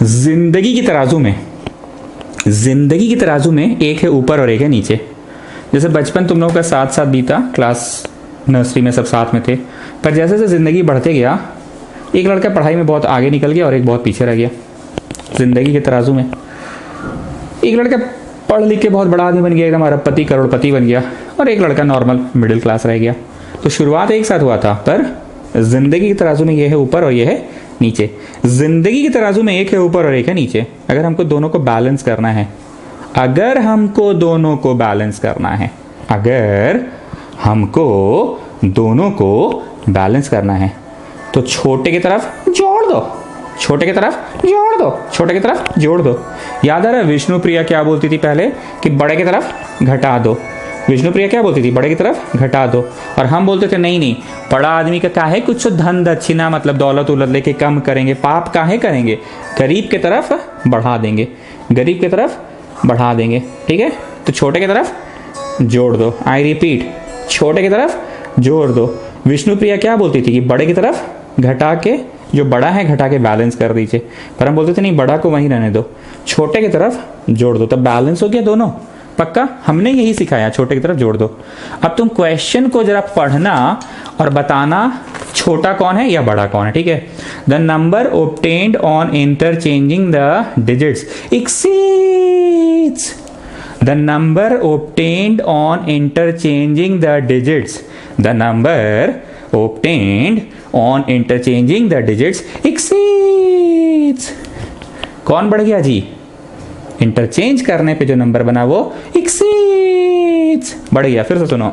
जिंदगी की तराजू में, जिंदगी की तराजू में एक है ऊपर और एक है नीचे। जैसे बचपन तुम लोगों का साथ साथ बीता, क्लास नर्सरी में सब साथ में थे, पर जैसे जैसे ज़िंदगी बढ़ते गया एक लड़का पढ़ाई में बहुत आगे निकल गया और एक बहुत पीछे रह गया। ज़िंदगी के तराजू में एक लड़का पढ़ लिख के बहुत बड़ा आदमी बन गया, एकदम अरबपति करोड़पति बन गया, और एक लड़का नॉर्मल मिडिल क्लास रह गया। तो शुरुआत एक साथ हुआ था, पर ज़िंदगी के तराजू में ये है ऊपर और ये है नीचे। ज़िंदगी के तराजू में एक है ऊपर और एक है नीचे। अगर हमको दोनों को बैलेंस करना है, अगर हमको दोनों को बैलेंस करना है, अगर हमको दोनों को बैलेंस करना है तो छोटे की तरफ जोड़ दो, छोटे की तरफ जोड़ दो, छोटे की तरफ जोड़ दो। याद आ रहा है विष्णु प्रिया क्या बोलती थी पहले कि बड़े की तरफ घटा दो। विष्णु प्रिया क्या बोलती थी, बड़े की तरफ घटा दो। और हम बोलते थे नहीं नहीं, बड़ा आदमी का काहे कुछ धन दक्षिणा मतलब दौलत उलत लेके कम करेंगे, पाप काहे करेंगे, गरीब की तरफ बढ़ा देंगे, गरीब की तरफ बढ़ा देंगे, ठीक है। तो छोटे की तरफ जोड़ दो, आई रिपीट, छोटे की तरफ जोड़ दो। विष्णु प्रिया क्या बोलती थी कि बड़े की तरफ घटा के, जो बड़ा है घटा के बैलेंस कर दीजिए, पर हम बोलते थे नहीं बड़ा को वहीं रहने दो, छोटे की तरफ जोड़ दो, तब बैलेंस हो गया दोनों। पक्का हमने यही सिखाया, छोटे की तरफ जोड़ दो। अब तुम क्वेश्चन को जरा पढ़ना और बताना छोटा कौन है या बड़ा कौन है, ठीक है। The number obtained on interchanging the digits exceeds the number obtained on interchanging the digits, the number obtained on interchanging the digits exceeds. कौन बढ़ गया जी, इंटरचेंज करने पे जो नंबर बना वो एक्सीड्स बढ़ गया। फिर से सुनो,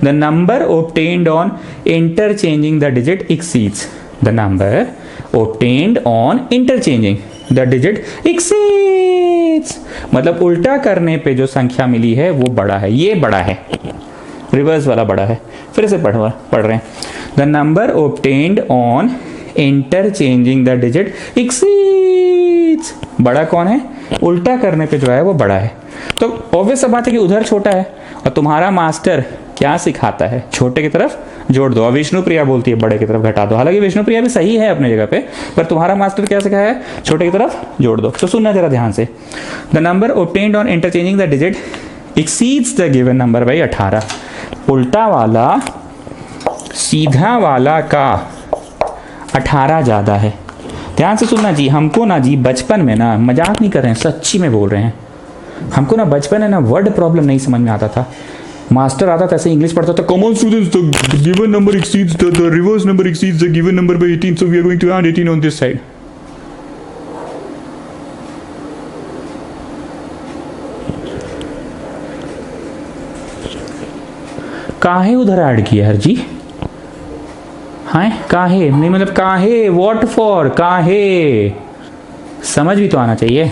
the number obtained on interchanging the digit exceeds, the number obtained on interchanging the digit exceeds मतलब उल्टा करने पे जो संख्या मिली है वो बड़ा है, ये बड़ा है, रिवर्स वाला बड़ा है। फिर से पढ़ रहे हैं, the number obtained on interchanging the digit exceeds, बड़ा कौन है, उल्टा करने पे जो है वो बड़ा है। तो ऑब्वियस बात है कि उधर छोटा है, और तुम्हारा मास्टर क्या सिखाता है, छोटे की तरफ जोड़ दो। और विष्णु प्रिया बोलती है बड़े की तरफ घटा दो, हालांकि विष्णु प्रिया भी सही है अपने जगह पे, पर तुम्हारा मास्टर क्या सिखाया है, छोटे की तरफ जोड़ दो। तो सुनना जरा ध्यान से, the number obtained on interchanging the digit exceeds the given number by 18। उल्टा वाला सीधा वाला का 18 ज्यादा है। ध्यान से सुनना जी, हमको ना जी बचपन में ना, मजाक नहीं कर रहे हैं, सच्ची में बोल रहे हैं, हमको ना बचपन में ना वर्ड प्रॉब्लम नहीं समझ में आता था। मास्टर आता था ऐसे इंग्लिश पढ़ता था, common students the given number exceeds the reverse number exceeds the given number by 18 so we are going to add 18 on this side. काहे उधर ऐड किया हर जी, हाँ काहे नहीं मतलब काहे, व्हाट फॉर, काहे, समझ भी तो आना चाहिए।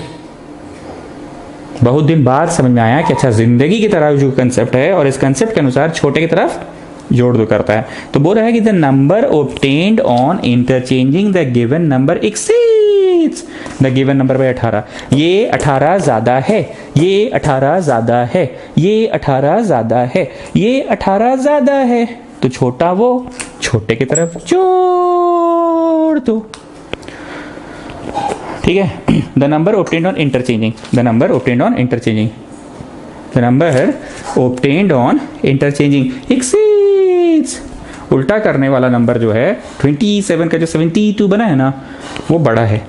बहुत दिन बाद समझ में आया कि अच्छा जिंदगी की तरह जो कंसेप्ट है और इस कंसेप्ट के अनुसार छोटे की तरफ जोड़ दो करता है। तो बोल रहा है कि the number obtained on interchanging the given number exceeds the given number by 18। ये 18 ज्यादा है, ये 18 ज्यादा है, ये 18 ज्यादा है, ये 18 ज्यादा है, तो छोटा वो छोटे की तरफ जोड़ दो, ठीक है। The number obtained on interchanging, the number obtained on interchanging, the number obtained on interchanging exceeds, उल्टा करने वाला नंबर जो है 27 का जो 72 बना है ना वो बड़ा है,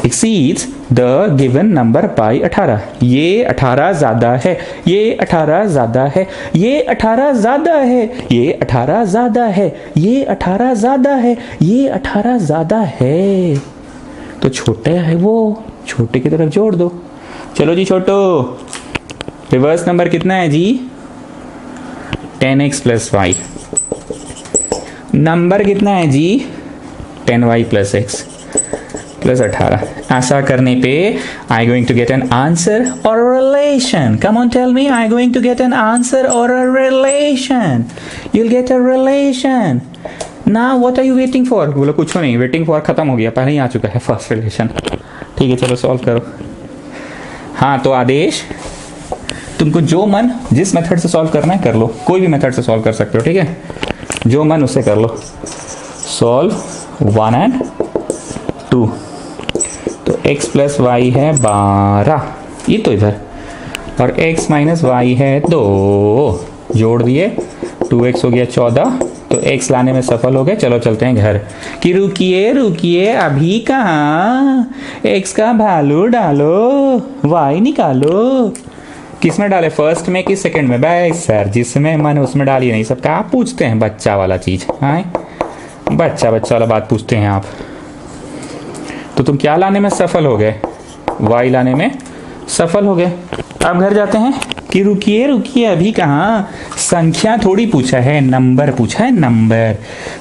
exceeds the given number by 18। ये 18 ज़्यादा है, ये 18 ज़्यादा है, ये 18 ज़्यादा है, ये 18 ज़्यादा है, ये 18 ज़्यादा है, ये 18 ज़्यादा है। तो छोटा है वो, छोटे की तरफ जोड़ दो। चलो जी छोटो, रिवर्स नंबर कितना है जी? 10x plus Y. नंबर कितना है जी? 10y plus x plus 18। ऐसा करने पे I going to get an answer or relation. Come on tell me, I going to get an answer or a relation. You'll get a relation. Now what are you waiting for? बोलो कुछ नहीं, waiting for खत्म हो गया, पहले ही आ चुका है first relation. ठीक है चलो सॉल्व करो। हाँ तो आदेश, तुमको जो मन जिस मेथड से सॉल्व करना है कर लो, कोई भी मेथड से सॉल्व कर सकते हो, ठीक है? जो मन उससे कर लो। Solve 1 and 2। तो x प्लस वाई है 12, ये तो इधर, और x माइनस वाई है 2, जोड़ दिए 2x हो गया 14। तो x लाने में सफल हो गए। चलो चलते हैं घर। कि रुकिए रुकिए, अभी कहाँ? x का वैल्यू डालो, y निकालो। किस में डाले, फर्स्ट में कि सेकंड में? भाई सर जिसमें मन उसमें डालिए, नहीं सब क्या पूछते हैं बच्चा वाला चीज। हाँ बच्चा वाला बात पूछते हैं आप। तो तुम क्या लाने में सफल हो गए? वाई लाने में सफल हो गए। अब घर जाते हैं। कि रुकिए रुकिए, अभी कहाँ? संख्या थोड़ी पूछा है, नंबर पूछा है, नंबर।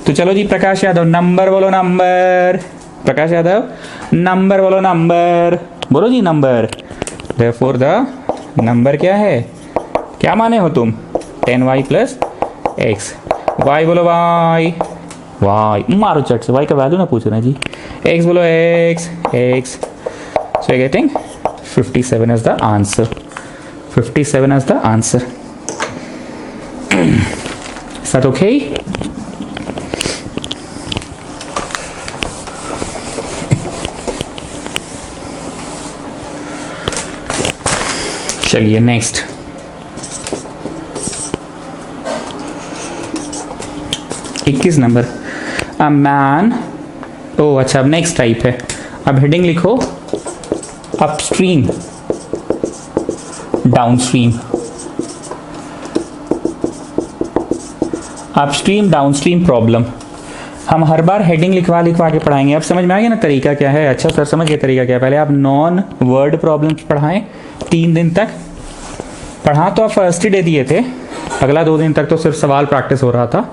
तो चलो जी प्रकाश यादव, नंबर बोलो, नंबर। प्रकाश यादव नंबर बोलो, नंबर बोलो जी, नंबर। देयरफॉर द नंबर क्या है? क्या माने हो तुम? 10y plus x. वाई बोलो, वाई वाई मारो चट से, वाई का वैल्यू ना पूछ रहे हैं जी। एक्स बोलो, x x. So you getting 57 as the answer. 57 as the answer. Is that okay? चलिए नेक्स्ट। इक्कीस नंबर। अ मैन, ओ अच्छा अब नेक्स्ट टाइप है। अब हेडिंग लिखो upstream downstream. Upstream downstream problem हम हर बार हेडिंग लिखवा के पढ़ाएंगे। अब समझ में आ गया ना तरीका क्या है? अच्छा सर समझ गए तरीका क्या है? पहले आप नॉन वर्ड प्रॉब्लम्स पढ़ाएं 3 दिन तक। पढ़ा तो आप फर्स्ट ही डे दिए थे, अगला 2 दिन तक तो सिर्फ सवाल प्रैक्टिस हो रहा था।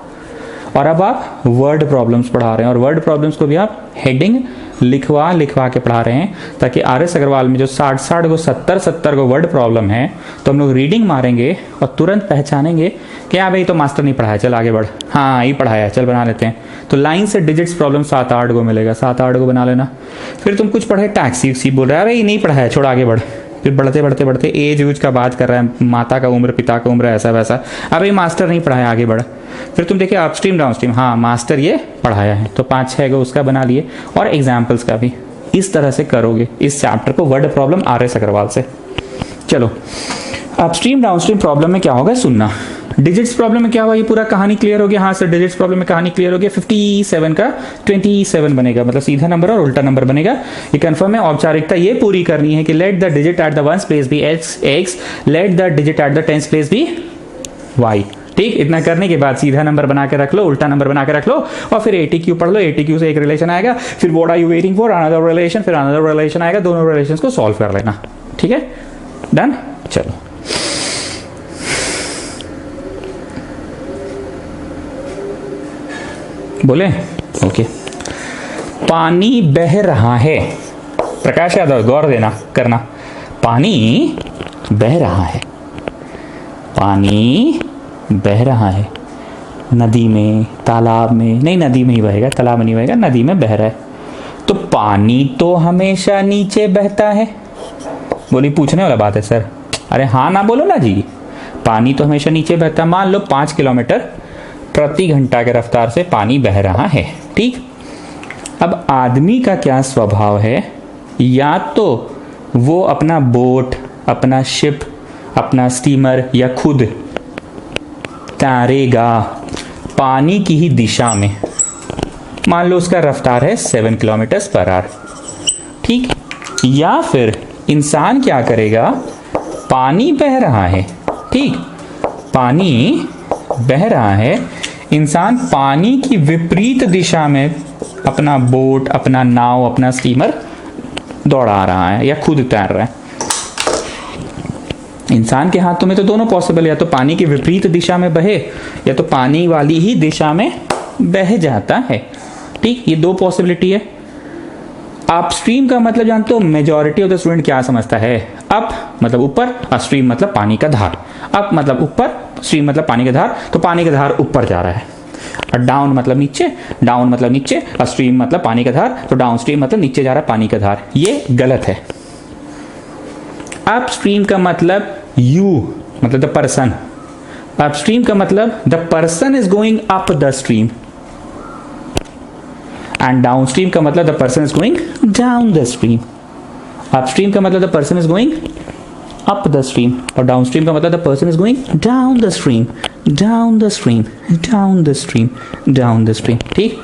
और अब आप वर्ड प्रॉब्लम्स पढ़ा रहे हैं, और वर्ड प्रॉब्लम्स को भी आप हेडिंग लिखवा के पढ़ा रहे हैं, ताकि RS अग्रवाल में जो 60 को 70 को वर्ड प्रॉब्लम है, तो हम लोग रीडिंग मारेंगे और तुरंत पहचानेंगे कि हाँ भाई तो मास्टर नहीं पढ़ाया, चल आगे बढ़। हाँ ये पढ़ाया, चल बना लेते हैं। तो लाइन से डिजिट्स प्रॉब्लम 7-8 को मिलेगा, 7-8 को बना लेना। फिर तुम कुछ पढ़े टैक्सी बोल रहा है, भाई नहीं पढ़ाया, छोड़ आगे बढ़। फिर बढ़ते एज यूज का बात कर रहा है, माता का उम्र, पिता का उम्र, ऐसा वैसा। अभी मास्टर नहीं पढ़ाया, आगे बढ़। फिर तुम देखिए अपस्ट्रीम डाउनस्ट्रीम, हाँ मास्टर ये पढ़ाया है, तो 5-6 को उसका बना लिए, और एग्जाम्पल्स का भी। इस तरह से करोगे इस चैप्टर को, वर्ड प्रॉब्लम RS अग्रवाल से। चलो अपस्ट्रीम डाउनस्ट्रीम प्रॉब्लम में क्या होगा सुनना। डिजिट्स प्रॉब्लम में क्या हुआ, ये पूरा कहानी क्लियर हो गया? हाँ सर डिजिट्स प्रॉब्लम में कहानी क्लियर हो गया। 57 का 27 बनेगा, मतलब सीधा नंबर और उल्टा नंबर बनेगा, ये कंफर्म है। औपचारिकता ये पूरी करनी है कि let the digit at the ones place be x, let the digit at the tens place be y। ठीक, इतना करने के बाद सीधा नंबर बना के रख लो, उल्टा नंबर बना के रख लो, और फिर ATQ पढ़ लो। ATQ से एक रिलेशन आएगा, फिर what are you waiting for, another relation, फिर अनदर रिलेशन आएगा, दोनों रिलेशंस को सॉल्व कर लेना। ठीक है, डन। चलो बोले ओके। पानी बह रहा है, प्रकाश यादव गौर देना करना, पानी बह रहा है, पानी बह रहा है नदी में, तालाब में, नहीं नदी में ही बहेगा, तालाब में नहीं बहेगा, नदी में बह रहा है। तो पानी तो हमेशा नीचे बहता है। बोली पूछने वाला बात है सर, अरे हाँ ना बोलो ना जी, पानी तो हमेशा नीचे बहता है। मान लो 5 किलोमीटर प्रति घंटा के रफ्तार से पानी बह रहा है, ठीक। अब आदमी का क्या स्वभाव है, या तो वो अपना बोट, अपना शिप, अपना स्टीमर या खुद तैरेगा पानी की ही दिशा में। मान लो उसका रफ्तार है 7 किलोमीटर पर आवर, ठीक। या फिर इंसान क्या करेगा, पानी बह रहा है, ठीक, पानी बह रहा है, इंसान पानी की विपरीत दिशा में अपना बोट, अपना नाव, अपना स्टीमर दौड़ा रहा है या खुद तैर रहा है। इंसान के हाथों में तो दोनों पॉसिबल, या तो पानी की विपरीत दिशा में बहे या तो पानी वाली ही दिशा में बह जाता है, ठीक, ये दो पॉसिबिलिटी है। अपस्ट्रीम का मतलब जानते हो, मेजॉरिटी ऑफ द स्टूडेंट क्या समझता है, अप मतलब ऊपर, अपस्ट्रीम मतलब पानी का धार, अप मतलब ऊपर, स्ट्रीम मतलब पानी का धार, तो पानी का धार ऊपर जा रहा है, और डाउन मतलब नीचे, डाउन मतलब नीचे, अपस्ट्रीम मतलब पानी का धार, तो डाउन स्ट्रीम मतलब नीचे जा रहा है पानी का धार। ये गलत है। अपस्ट्रीम का मतलब यू मतलब द पर्सन, अपस्ट्रीम का मतलब the person is going up the stream, and downstream का मतलब the person is going down the stream. Upstream का मतलब the person is going up the stream, और डाउनस्ट्रीम का मतलब the person is going down the stream, down the stream, down the stream, down the stream, ठीक।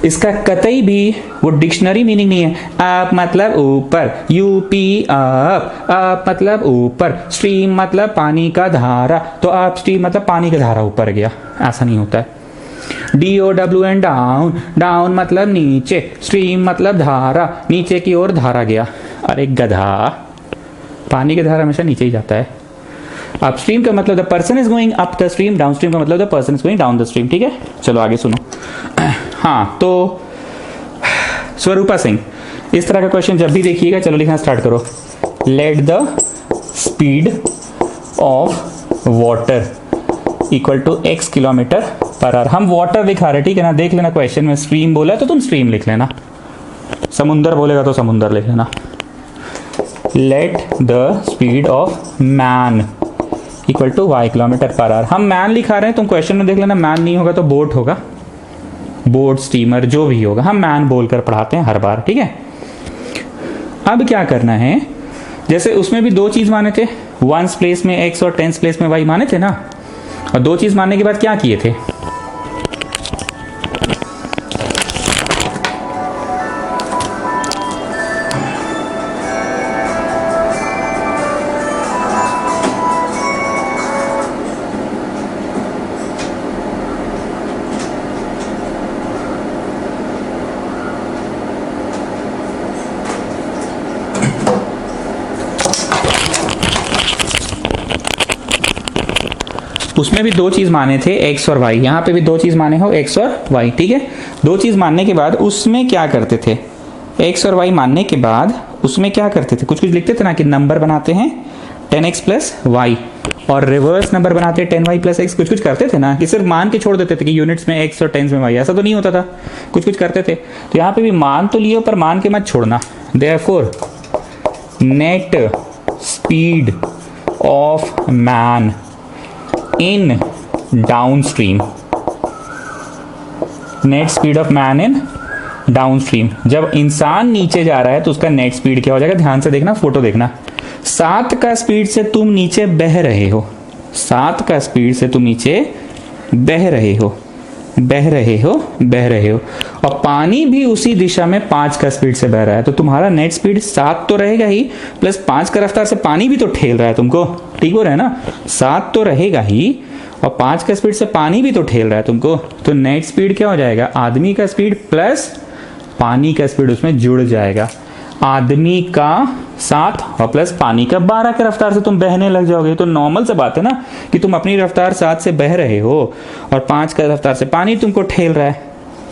इसका कतई भी वो डिक्शनरी मीनिंग नहीं है। अप मतलब ऊपर, यूपी अप मतलब ऊपर, स्ट्रीम मतलब पानी का धारा, तो अप स्ट्रीम मतलब पानी का धारा ऊपर गया, ऐसा नहीं होता है। DOWN डाउन, डाउन मतलब नीचे, स्ट्रीम मतलब धारा, नीचे की ओर धारा गया। अरे गधा, पानी की धारा हमेशा नीचे ही जाता है। अपस्ट्रीम का मतलब the person is going up the stream, downstream का मतलब the person is going down the stream, ठीक है। चलो आगे सुनो। हाँ, तो स्वरूपा सिंह, इस तरह का क्वेश्चन जब भी देखिएगा, चलो लिखना स्टार्ट करो। Let the speed of water equal to x kilometre per hour. हम वाटर दिखा रहे, ठीक है ना, देख लेना क्वेश्चन में स्ट्रीम बोला तो तुम स्ट्रीम लिख लेना, समुंदर बोलेगा तो समुंदर लिख लेना। Let the speed of man equal to y kilometre per hour. हम मैन लिखा रहे हैं, तुम क्वेश्चन में देख लेना, मैन नहीं होगा तो बोट होगा, बोट, स्टीमर, जो भी होगा, हम मैन बोलकर पढ़ाते हैं हर बार, ठीक है। अब क्या करना है, जैसे उसमें भी दो चीज माने थे, वंस प्लेस में x और टेंस प्लेस में y माने थे ना, और दो चीज मानने के बाद क्या किए थे, उसमें भी दो चीज माने थे x और y, यहां पे भी दो चीज माने हो x और y, ठीक है। दो चीज मानने के बाद उसमें क्या करते थे, x और y मानने के बाद उसमें क्या करते थे, कुछ कुछ लिखते थे ना कि नंबर बनाते हैं 10x प्लस y, और रिवर्स नंबर बनाते हैं 10y प्लस x, कुछ कुछ करते थे ना, कि सिर्फ मान के छोड़ देते थे कि यूनिट्स में x और टेंस में y, ऐसा तो नहीं होता था, कुछ कुछ करते थे। तो यहाँ पे भी मान तो लियो पर मान के मत छोड़ना। Therefore net speed of man in downstream, net speed of man in downstream, जब इंसान नीचे जा रहा है तो उसका नेट स्पीड क्या हो जाएगा, ध्यान से देखना, फोटो देखना। 7 का स्पीड से तुम नीचे बह रहे हो, 7 का स्पीड से तुम नीचे बह रहे हो, बह रहे हो, बह रहे हो, और पानी भी उसी दिशा में 5 का स्पीड से बह रहा है, तो तुम्हारा नेट स्पीड 7 तो रहेगा ही, प्लस 5 का रफ्तार से पानी भी तो ठेल रहा है तुमको, ठीक हो रहा है ना, 7 तो रहेगा ही और 5 का स्पीड से पानी भी तो ठेल रहा है तुमको, तो नेट स्पीड क्या हो जाएगा, आदमी का स्पीड प्लस पानी का स्पीड उसमें जुड़ जाएगा। आदमी का 7 और प्लस पानी का 12 के रफ्तार से तुम बहने लग जाओगे। तो नॉर्मल से बात है ना कि तुम अपनी रफ्तार 7 से बह रहे हो और 5 का रफ्तार से पानी तुमको ठेल रहा है,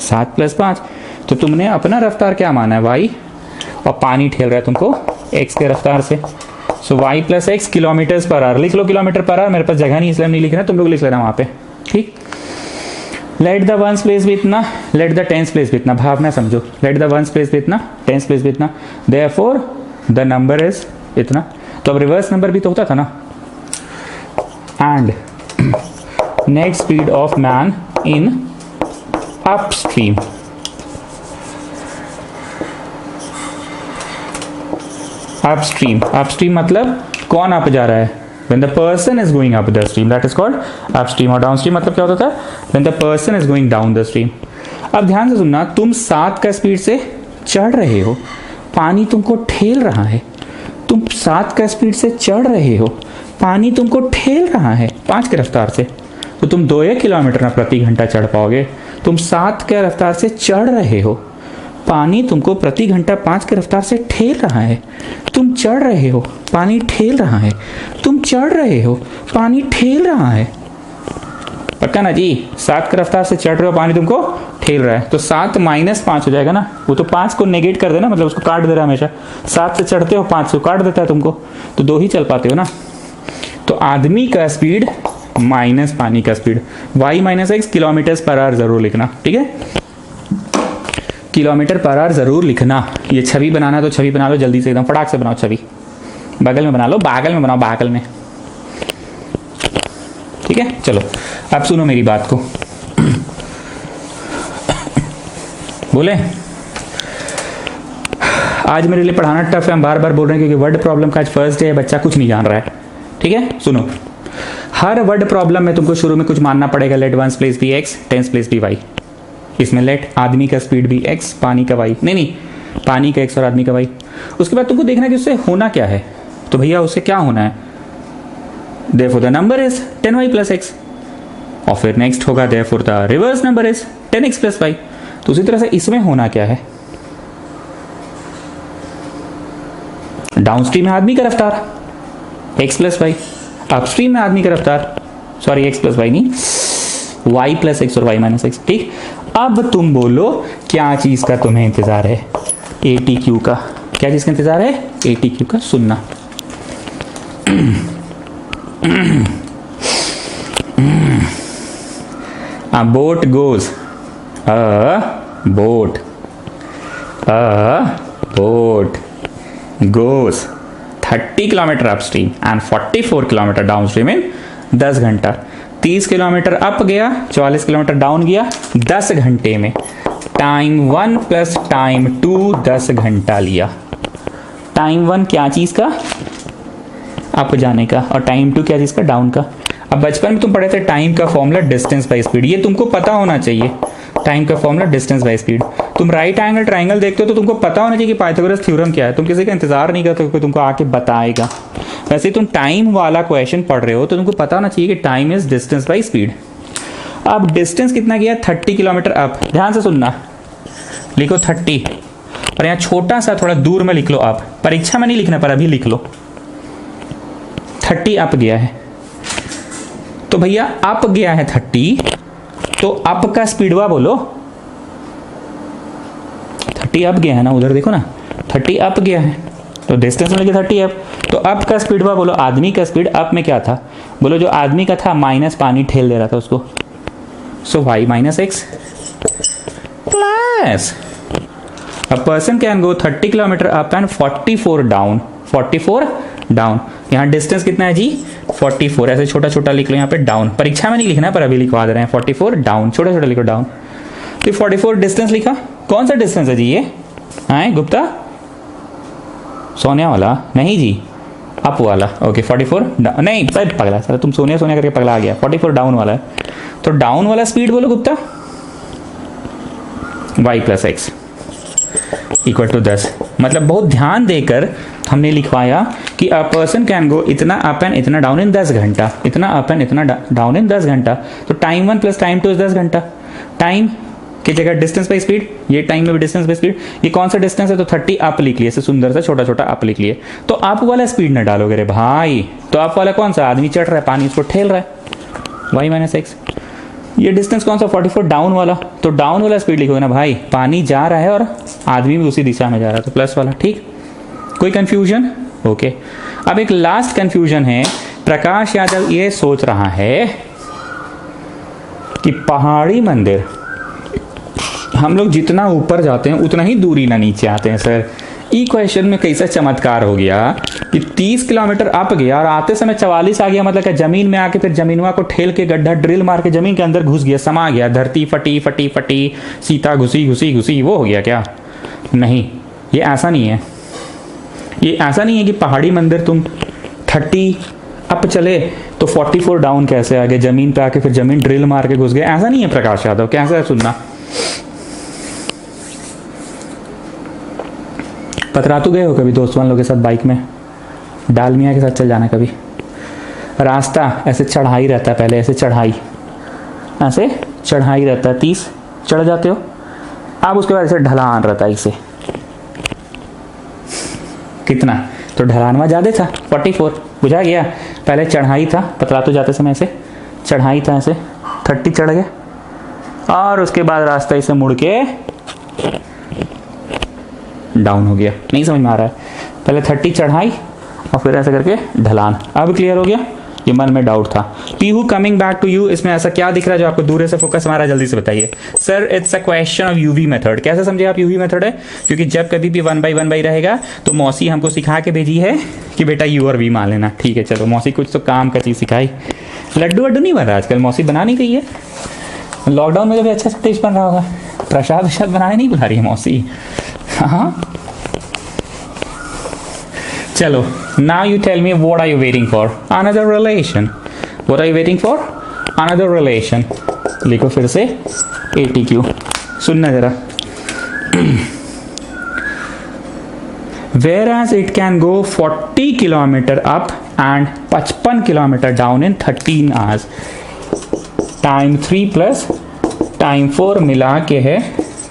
7 प्लस 5, तो तुमने अपना रफ्तार क्या माना है, y, और पानी ठेल रहा है तुमको x के रफ्तार से। सो y plus x kilometre per our, लिख लो किलोमीटर पर आवर, मेरे पास जगह नहीं इसलिए नहीं लिख रहा, तुम लोग लिख लेना वहां पे, ठीक। लेट द वंस प्लेस भी इतना, लेट द टेंस प्लेस भी इतना, भावना समझो, लेट द वंस प्लेस भी इतना, टेंस प्लेस भी इतना, देयरफॉर द नंबर इज इतना। तो अब रिवर्स नंबर भी तो होता था ना, and net speed of man in upstream, upstream, upstream मतलब कौन अप जा रहा है, when the person is going up the stream, that is called upstream। और downstream मतलब क्या होता था, when the person is going down the stream। अब ध्यान से सुनना, तुम 7 का स्पीड से चढ़ रहे हो, पानी तुमको ठेल रहा है, तुम 7 का स्पीड से चढ़ रहे हो, पानी तुमको ठेल रहा है 5 की रफ्तार से, तो तुम 2 किलोमीटर प्रति घंटा चढ़ पाओगे। तुम 7 के रफ्तार से चढ़ रहे हो, पानी तुमको प्रति घंटा 5 की रफ्तार से ठेल रहा है, तुम चढ़ रहे हो, पानी ठेल रहा है, तुम चढ़ रहे हो, पानी ठेल रहा है। पक्का ना जी? 7 की रफ्तार से चढ़ रहे हो, पानी तुमको ठेल रहा है, तो 7 माइनस 5 हो जाएगा ना, वो तो 5 को नेगेट कर देना, मतलब उसको काट दे रहा है हमेशा। 7 से चढ़ते हो, 5 से काट देता है तुमको, तो 2 ही चल पाते हो ना। तो आदमी का स्पीड माइनस पानी का speed, y minus x kilometre per our जरूर लिखना, ठीक है? किलोमीटर पर आवर जरूर लिखना। ये छवि बनाना तो छवि बना लो जल्दी से, एकदम फटाक से बनाओ छवि, बगल में बना लो, बागल में बनाओ, बागल में, ठीक है? चलो अब सुनो मेरी बात को। बोले आज मेरे लिए पढ़ाना टफ है, हम बार बार बोल रहे हैं क्योंकि वर्ड प्रॉब्लम का आज फर्स्ट डे है, बच्चा कुछ नहीं जान रहा है, ठीक है? सुनो, हर वर्ड प्रॉब्लम में तुमको शुरू में कुछ मानना पड़ेगा। Let ones place be x, tens place be y. इसमें लेट आदमी का स्पीड भी एक्स, पानी का वाई, नहीं पानी का एक्स और आदमी का वाई। उसके बाद तुमको देखना है कि उससे होना क्या है, तो भैया उससे क्या होना है, therefore the number is 10y plus x, और फिर नेक्स्ट होगा therefore the reverse number is 10x plus y। तो उसी तरह से इसमें होना क्या है, डाउनस्ट्रीम में आदमी का रफ्तार x प्लस वाई, अपस्ट्रीम में आदमी का रफ्तार, सॉरी x प्लस वाई नहीं, y प्लस एक्स और y माइनस एक्स, ठीक? अब तुम बोलो क्या चीज का तुम्हें इंतजार है? ATQ का। क्या चीज का इंतजार है? ATQ का। सुनना, a boat goes, a boat goes 30 kilometre upstream and 44 kilometre downstream in 10 घंटा। 30 किलोमीटर अप गया, 44 किलोमीटर डाउन गया 10 घंटे में। टाइम 1 प्लस टाइम 2 10 घंटा लिया। टाइम 1 क्या चीज का? अप जाने का, और टाइम 2 क्या चीज का? डाउन का। अब बचपन में तुम पढ़े थे टाइम का फॉर्मूला डिस्टेंस बाय स्पीड, ये तुमको पता होना चाहिए। टाइम का फॉर्मूला डिस्टेंस बाय स्पीड। तुम राइट एंगल ट्राइंगल देखते हो तो तुमको पता होना चाहिए कि पाइथागोरस थ्योरम क्या है। तुम किसी का इंतजार नहीं करते कोई तुमको आके बताएगा। वैसे तुम टाइम वाला क्वेश्चन पढ़ रहे हो तो तुमको पता होना चाहिए कि time is distance by speed. अब डिस्टेंस कितना गया? 30 किलोमीटर अप। ध्यान से सुनना, लिखो 30, और यहाँ छोटा सा थोड़ा दूर में लिख लो अप। परीक्षा में नहीं लिखना पर अभी लिख लो 30 अप गया है। तो भैया अप गया है 30, तो अप का स्पीडवा बोलो। 30 अप गया है ना, उधर देखो ना, 30 अप गया है तो डिस्टेंस में 30 अप। तो अप का स्पीडवा बोलो। आदमी का स्पीड अप में क्या था? बोलो जो आदमी का था माइनस पानी ठेल दे रहा था उसको, सो y minus x plus a person can go 30 kilometre up and 44 down. 44 down. यहाँ डिस्टेंस कितना है जी? 44। ऐसे छोटा छोटा लिख लो यहाँ पे डाउन। परीक्षा में नहीं लिखना पर अभी लिखवा दे रहे हैं। 44 डाउन, छोटा छोटा लिखो डाउन। तो 44 डिस्टेंस लिखा। कौन सा डिस्टेंस है जी ये? हाँ गुप्ता, सोनिया वाला नहीं जी, अप वाला। ओके 44 नहीं सर, पगला सर, तुम सोनिया सोनिया करके पगला आ गया। 44 डाउन वाला है, तो डाउन वाला स्पीड बोलो Gupta. y plus x equal to 10। मतलब बहुत ध्यान देकर हमने लिखवाया कि अ पर्सन कैन गो इतना अप एंड इतना डाउन इन 10 घंटा, इतना अप एंड इतना डाउन इन 10 घंटा। तो टाइम 1 प्लस टाइम 2 10 घंटा। टाइम की जगह डिस्टेंस बाय स्पीड, ये टाइम में भी डिस्टेंस बाय स्पीड। ये कौन सा डिस्टेंस है? तो 30 अप लिख लिए, ऐसे सुंदर सा छोटा छोटा अप लिख लिए। तो अप वाला स्पीड न डालोगे रे भाई। तो अप वाला कौन सा? आदमी चढ़ रहा है, पानी उसको ठेल रहा है, y माइनस एक्स। ये डिस्टेंस कौन सा? 44 डाउन वाला। तो डाउन वाला स्पीड लिखोगे ना भाई, पानी जा रहा है और आदमी भी उसी दिशा में जा रहा है, तो प्लस वाला। ठीक, कोई कंफ्यूजन? ओके। अब एक लास्ट कंफ्यूजन है। प्रकाश यादव ये सोच रहा है कि पहाड़ी मंदिर हम लोग जितना ऊपर जाते हैं उतना ही दूरी ना नीचे आते हैं। सर ई क्वेश्चन में कैसा चमत्कार हो गया कि 30 किलोमीटर अप गया और आते समय 44 आ गया, मतलब कि जमीन में आके फिर जमीनवा को ठेल के गड्ढा ड्रिल मार के जमीन के अंदर घुस गया, समा गया। धरती फटी फटी फटी, सीता घुसी घुसी घुसी, वो हो गया क्या? नहीं, ये ऐसा नहीं है। ये ऐसा नहीं है कि पहाड़ी मंदिर तुम 30 अप चले तो 44 डाउन कैसे आ गए, जमीन पे आके फिर जमीन ड्रिल मार के घुस गए। ऐसा नहीं है प्रकाश यादव। कैसा है सुनना। पतरातू गए हो कभी दोस्तों लोगों के साथ बाइक में? डालमिया के साथ चल जाना कभी। रास्ता ऐसे चढ़ाई रहता है, पहले ऐसे चढ़ाई रहता है, 30 चढ़ जाते हो, अब उसके बाद ऐसे ढलान रहता है इसे, कितना तो ढलानवा ज़्यादा था 44, बुझा गया। पहले चढ़ाई था, पतरातू जाते समय ऐसे चढ़ाई था, ऐसे 30 चढ़ गए, और उसके बाद रास्ता इसे मुड़ के डाउन हो गया। नहीं समझ में आ रहा है? पहले 30 चढ़ाई और फिर ऐसे करके ढलान। अब क्लियर हो गया? ये मन में डाउट था। Pihu coming back to you, इसमें ऐसा क्या दिख रहा है जो आपको दूर से फोकस मारा? जल्दी से बताइए। Sir it's a question of UV method. कैसे समझे आप यूवी मेथड है? क्योंकि जब कभी भी 1 by 1 रहेगा तो मौसी हमको सिखा के भेजी है कि बेटा यू और वी मान लेना। ठीक है, चलो मौसी कुछ तो काम का चीज़ सिखाई। लड्डू वड्डू नहीं बन रहा आजकल, मौसी बना नहीं रही है। लॉकडाउन में तो भी अच्छा सा टेस्ट बन रहा होगा। प्रसाद वसाद बनाने नहीं बुला रही है मौसी। हाँ चलो, now you tell me what are you waiting for? Another relation. What are you waiting for? Another relation. लिखो फिर से ATQ। सुनना जरा। Whereas it can go 40 kilometer up and 55 kilometer down in 13 hours. Time 3 plus time 4 मिला के है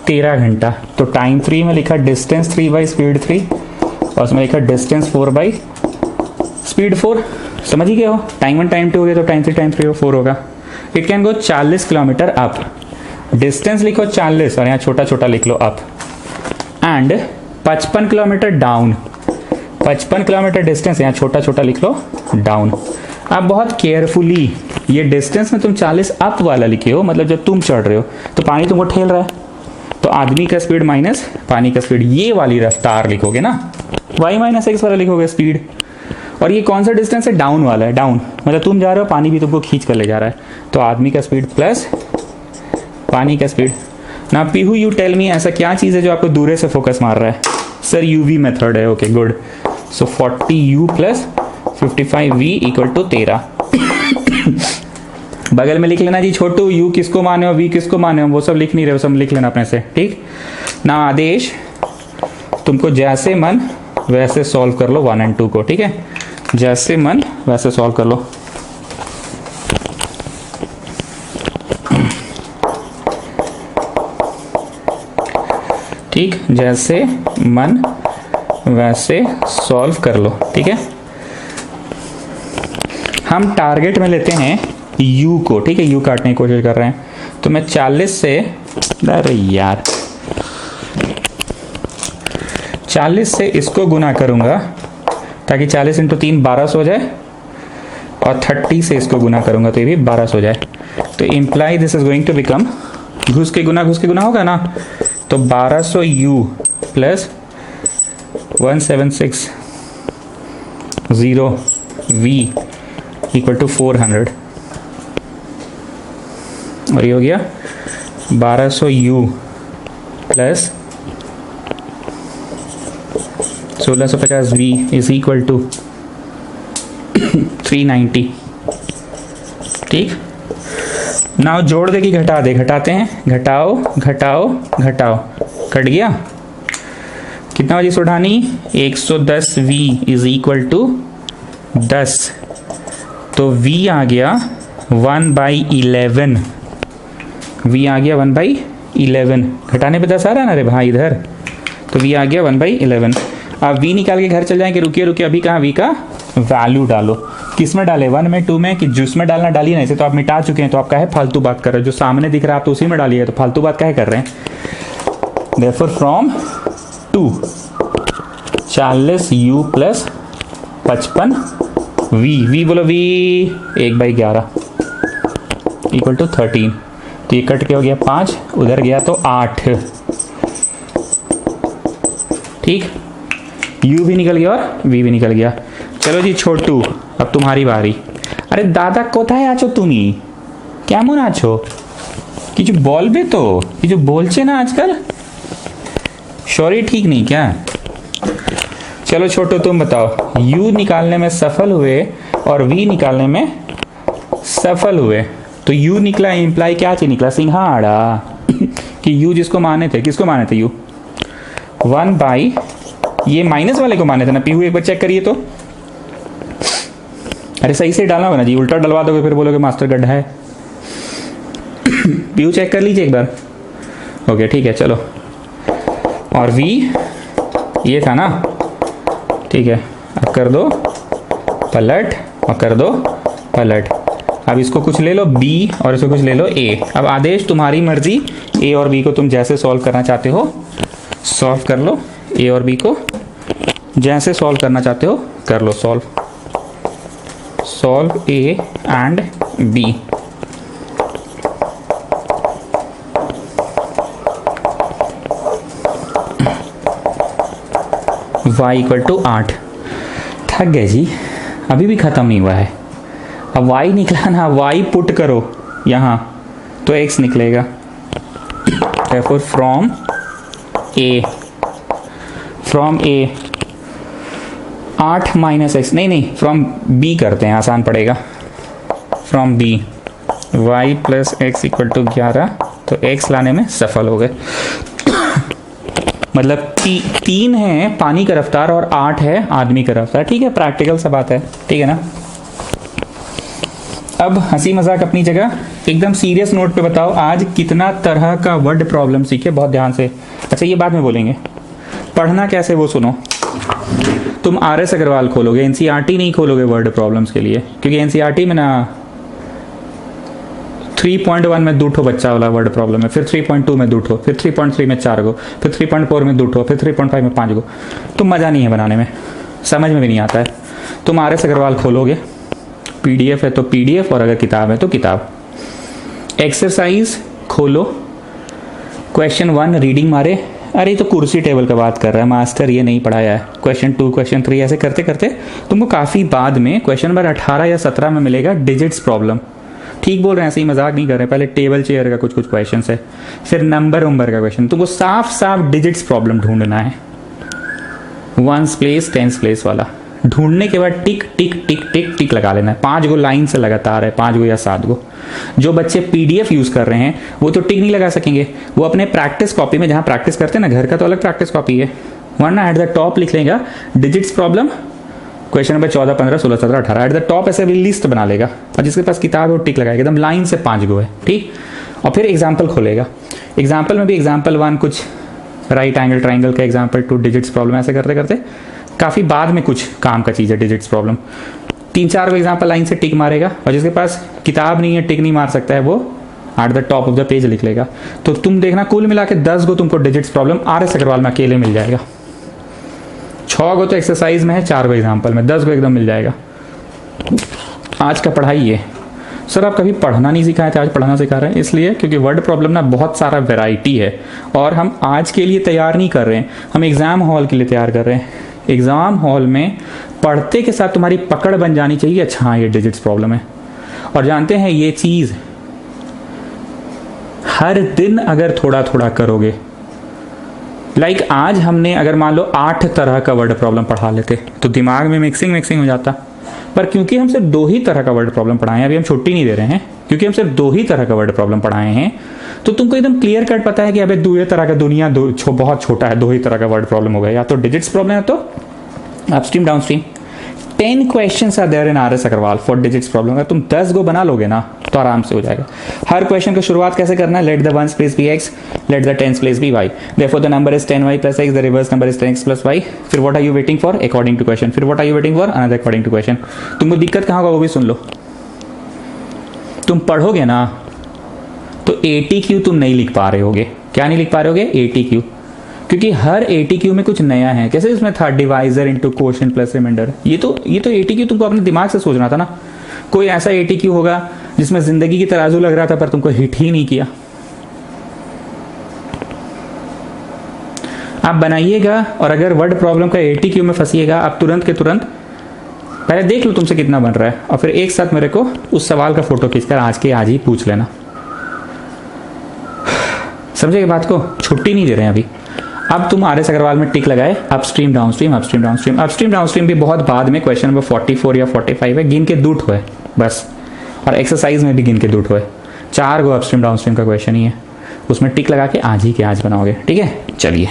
13 घंटा। तो टाइम 3 में लिखा डिस्टेंस 3 बाई स्पीड 3, और उसमें लिखा डिस्टेंस 4 बाई स्पीड 4। समझ ही गए हो? टाइम 1 टाइम 2 हो गया तो टाइम 3 टाइम 3 4 होगा। It can go 40 kilometre up, distance लिखो 40 और यहाँ छोटा छोटा लिख लो up, and 55 kilometre down, 55 kilometre distance यहाँ छोटा छोटा लिख लो डाउन। अब बहुत केयरफुली, ये डिस्टेंस में तुम 40 अप वाला लिखे हो, मतलब जब तुम चढ़ रहे हो तो पानी तुमको ठेल रहा है, तो आदमी का स्पीड माइनस पानी का स्पीड, ये वाली रफ्तार लिखोगे ना, y माइनस एक्स वाला लिखोगे स्पीड। और ये कौन सा डिस्टेंस है? डाउन वाला है। डाउन मतलब तुम जा रहे हो, पानी भी तुमको खींच कर ले जा रहा है, तो आदमी का स्पीड प्लस पानी का स्पीड। ना पीहू यू टेल मी, ऐसा क्या चीज़ है जो आपको दूरे से फोकस मार रहा है? सर यूवी मेथड है। Okay good. So 40u plus 55v equal to 13। बगल में लिख लेना जी छोटू, यू किसको माने हो, वी किसको माने हो, वो सब लिख नहीं रहे हो, सब लिख लेना अपने से। ठीक ना, आदेश तुमको जैसे मन वैसे सॉल्व कर लो 1 और 2 को। ठीक है, जैसे मन वैसे सॉल्व कर लो। ठीक, जैसे मन वैसे सॉल्व कर लो। ठीक है, हम टारगेट में लेते हैं u को। ठीक है, u काटने की कोशिश कर रहे हैं, तो मैं 40 से, अरे यार 40 से इसको गुना करूंगा ताकि 40 इंटू 3 1200 हो जाए, और 30 से इसको गुना करूंगा तो ये भी 1200 हो जाए। तो imply this is going to become, घुस के गुना होगा ना, तो 1200u plus 1760v equal to 400, और ये हो गया 1200u plus 1650v is equal to 390। ठीक, नाउ जोड़ दे कि घटा दे? घटाते हैं, घटाओ घटाओ घटाओ, कट गया। कितना बजे उठानी? 110v इज इक्वल टू 10, तो v आ गया 1/11, v आ गया 1/11। घटाने पे 10 आ रहा है ना रे भाई इधर, तो v आ गया 1/11। अब v निकाल के घर चल जाएंगे। रुकिए रुकिए, अभी कहाँ v का वैल्यू डालो। किस में डाले? 1 में, 2 में, कि जिसमें डालना डालिए ना। इसे तो आप मिटा चुके हैं, तो आप काहे फालतू बात कर रहे हो? जो सामने दिख रहा है आप तो उसी में डालिए, तो फालतू बात काहे कर रहे हैं? Therefore from 2 40u plus 55v, v बोलो v 1/11 इक्वल टू 13। तो ये कट के हो गया 5, उधर गया तो 8। ठीक, u भी निकल गया और v भी निकल गया। चलो जी छोटू, अब तुम्हारी बारी। अरे दादा कोথায় আছো তুমি? কেমন আছো? কিছু বলবে তো? কিছু বলছে না आजकल? शौरी ठीक नहीं क्या? चलो छोटू तुम बताओ, u निकालने में सफल हुए और v निकालने में सफल हुए, तो u निकला, इम्प्लाई क्या चीज निकला? सिंघाड़ा। कि u जिसको माने थे, किसको माने थे? u 1/11 ये माइनस वाले को माने थे ना, पीयू एक बार चेक करिए तो। अरे सही से डालना होगा ना जी, उल्टा डलवा दोगे फिर बोलोगे मास्टर गड्ढा है। पीयू चेक कर लीजिए एक बार। ओके ठीक है चलो, और v ये था ना, ठीक है। अब कर दो पलट और कर दो पलट। अब इसको कुछ ले लो b और इसको कुछ ले लो a। अब आदेश तुम्हारी मर्जी, a और b को तुम जैसे सॉल्व करना चाहते हो सॉल्व कर लो, a और b को जैसे सॉल्व करना चाहते हो कर लो solve. Solve a and b। y equal to 8। थक गए जी, अभी भी ख़त्म नहीं हुआ है। अब y निकला ना, y पुट करो यहाँ तो x निकलेगा। therefore from a 8 minus x, नहीं फ्रॉम b करते हैं, आसान पड़ेगा। From b y plus x equal to 11, तो x लाने में सफल हो गए। मतलब 3 है पानी का रफ्तार और 8 है आदमी का रफ्तार। ठीक है, प्रैक्टिकल सा बात है, ठीक है ना। अब हंसी मजाक अपनी जगह, एकदम सीरियस नोट पे बताओ आज कितना तरह का वर्ड प्रॉब्लम सीखे, बहुत ध्यान से। अच्छा ये बाद में बोलेंगे, पढ़ना कैसे वो सुनो। तुम RS अग्रवाल खोलोगे, NCERT नहीं खोलोगे वर्ड प्रॉब्लम्स के लिए, क्योंकि NCERT में ना 3.1 में 2 बच्चा वाला वर्ड प्रॉब्लम है, फिर 3.2 में 2, फिर 3.3 में 4 गो, फिर 3.4 में 2, फिर 3.5 में 5 गो। तो मज़ा नहीं है बनाने में, समझ में भी नहीं आता है। तुम RS अग्रवाल खोलोगे, PDF है तो PDF, और अगर किताब है तो किताब। एक्सरसाइज खोलो, क्वेश्चन 1 रीडिंग मारे, अरे तो कुर्सी टेबल का बात कर रहा है मास्टर, ये नहीं पढ़ाया है। क्वेश्चन 2 क्वेश्चन 3 ऐसे करते करते तुमको काफ़ी बाद में क्वेश्चन नंबर 18 या 17 में मिलेगा डिजिट्स प्रॉब्लम। ठीक बोल रहे हैं, ऐसे ही मजाक नहीं कर रहे हैं। पहले टेबल चेयर का कुछ क्वेश्चन है, फिर नंबर उम्बर का क्वेश्चन। तुमको साफ साफ डिजिट्स प्रॉब्लम ढूंढना है, 1s प्लेस 10s प्लेस वाला। ढूंढने के बाद टिक टिक टिक टिक टिक लगा लेना है। 5 गो लाइन से लगातार है, 5 गो या 7 गो। जो बच्चे PDF यूज कर रहे हैं वो तो टिक नहीं लगा सकेंगे, वो अपने प्रैक्टिस कॉपी में जहां प्रैक्टिस करते हैं ना, घर का तो अलग प्रैक्टिस कॉपी है, वरना एट द टॉप लिख लेगा digits problem question number 14 15 16 17 18 at the top ऐसे भी लिस्ट बना लेगा, और जिसके पास किताब है वो टिक लगाएगा, एकदम लाइन से 5 गो है, ठीक। और फिर एग्जाम्पल खोलेगा, एग्जाम्पल में भी एग्जाम्पल 1 कुछ राइट एंगल ट्राइंगल का, एग्जाम्पल 2 डिजिट्स प्रॉब्लम, ऐसे करते करते काफ़ी बाद में कुछ काम का चीज़ है डिजिट्स प्रॉब्लम। 3-4 एग्जाम्पल लाइन से टिक मारेगा, और जिसके पास किताब नहीं है टिक नहीं मार सकता है, वो at the top of the page लिख लेगा। तो तुम देखना कुल मिला के 10 गो तुमको डिजिट्स प्रॉब्लम RS अग्रवाल में अकेले मिल जाएगा। 6 गो तो एक्सरसाइज में है, 4 गो एग्जाम्पल में, 10 गो एकदम मिल जाएगा। आज का पढ़ाई ये सर, आप कभी पढ़ना नहीं सिखाए थे, आज पढ़ना सिखा रहे हैं, इसलिए क्योंकि वर्ड प्रॉब्लम ना बहुत सारा वैरायटी है, और हम आज के लिए तैयार नहीं कर रहे हैं, हम एग्जाम हॉल के लिए तैयार कर रहे हैं। एग्जाम हॉल में पढ़ते के साथ तुम्हारी पकड़ बन जानी चाहिए, अच्छा हाँ ये डिजिट्स प्रॉब्लम है। और जानते हैं ये चीज हर दिन अगर थोड़ा थोड़ा करोगे, लाइक आज हमने अगर मान लो 8 तरह का वर्ड प्रॉब्लम पढ़ा लेते तो दिमाग में मिक्सिंग हो जाता, पर क्योंकि हम सिर्फ 2 ही तरह का वर्ड प्रॉब्लम पढ़ाए हैं, अभी हम छुट्टी नहीं दे रहे हैं, क्योंकि हम सिर्फ 2 ही तरह का वर्ड प्रॉब्लम पढ़ाए हैं, तो तुमको एकदम क्लियर कट पता है कि अबे 2 तरह का दुनिया बहुत छोटा है, 2 ही तरह का वर्ड प्रॉब्लम हो गया, या तो डिजिट्स प्रॉब्लम है तो upstream downstream. 10 questions are there in RS Agarwal for digits problem. अगर तुम 10 गो बना लोगे ना तो आराम से हो जाएगा। हर क्वेश्चन की शुरुआत कैसे करना है, let the 1s place be x, let the 10s place be y, therefore the number is 10y plus x, the reverse number is 10x plus y। फिर what are you waiting for, according to question. फिर what are you waiting for, another according to question. तुमको दिक्कत कहाँ होगा वो भी सुन लो। तुम पढ़ोगे ना तो ATQ तुम नहीं लिख पा रहे होगे। क्या नहीं लिख पा रहे होगे, ATQ, क्योंकि हर ATQ में कुछ नया है। कैसे इसमें था divisor into quotient plus remainder, ये तो ATQ तुमको अपने दिमाग से सोचना था ना। कोई ऐसा ATQ होगा जिसमें जिंदगी की तराजू लग रहा था पर तुमको हिट ही नहीं किया। आप बनाइएगा, और अगर वर्ड प्रॉब्लम का ATQ में फंसिएगा, आप तुरंत के तुरंत पहले देख लो तुमसे कितना बन रहा है, और फिर एक साथ मेरे को उस सवाल का फोटो खींचकर आज के आज ही पूछ लेना। समझे बात को, छुट्टी नहीं दे रहे हैं अभी। अब तुम RS अग्रवाल में टिक लगाए, upstream downstream upstream downstream. Upstream downstream भी बहुत बाद में, क्वेश्चन नंबर 44 या 45 है, गिन के 2 है बस, और एक्सरसाइज में भी गिन के 2 है। 4 गो अपस्ट्रीम डाउनस्ट्रीम का क्वेश्चन ही है, उसमें टिक लगा के आज ही के आज बनाओगे, ठीक है। चलिए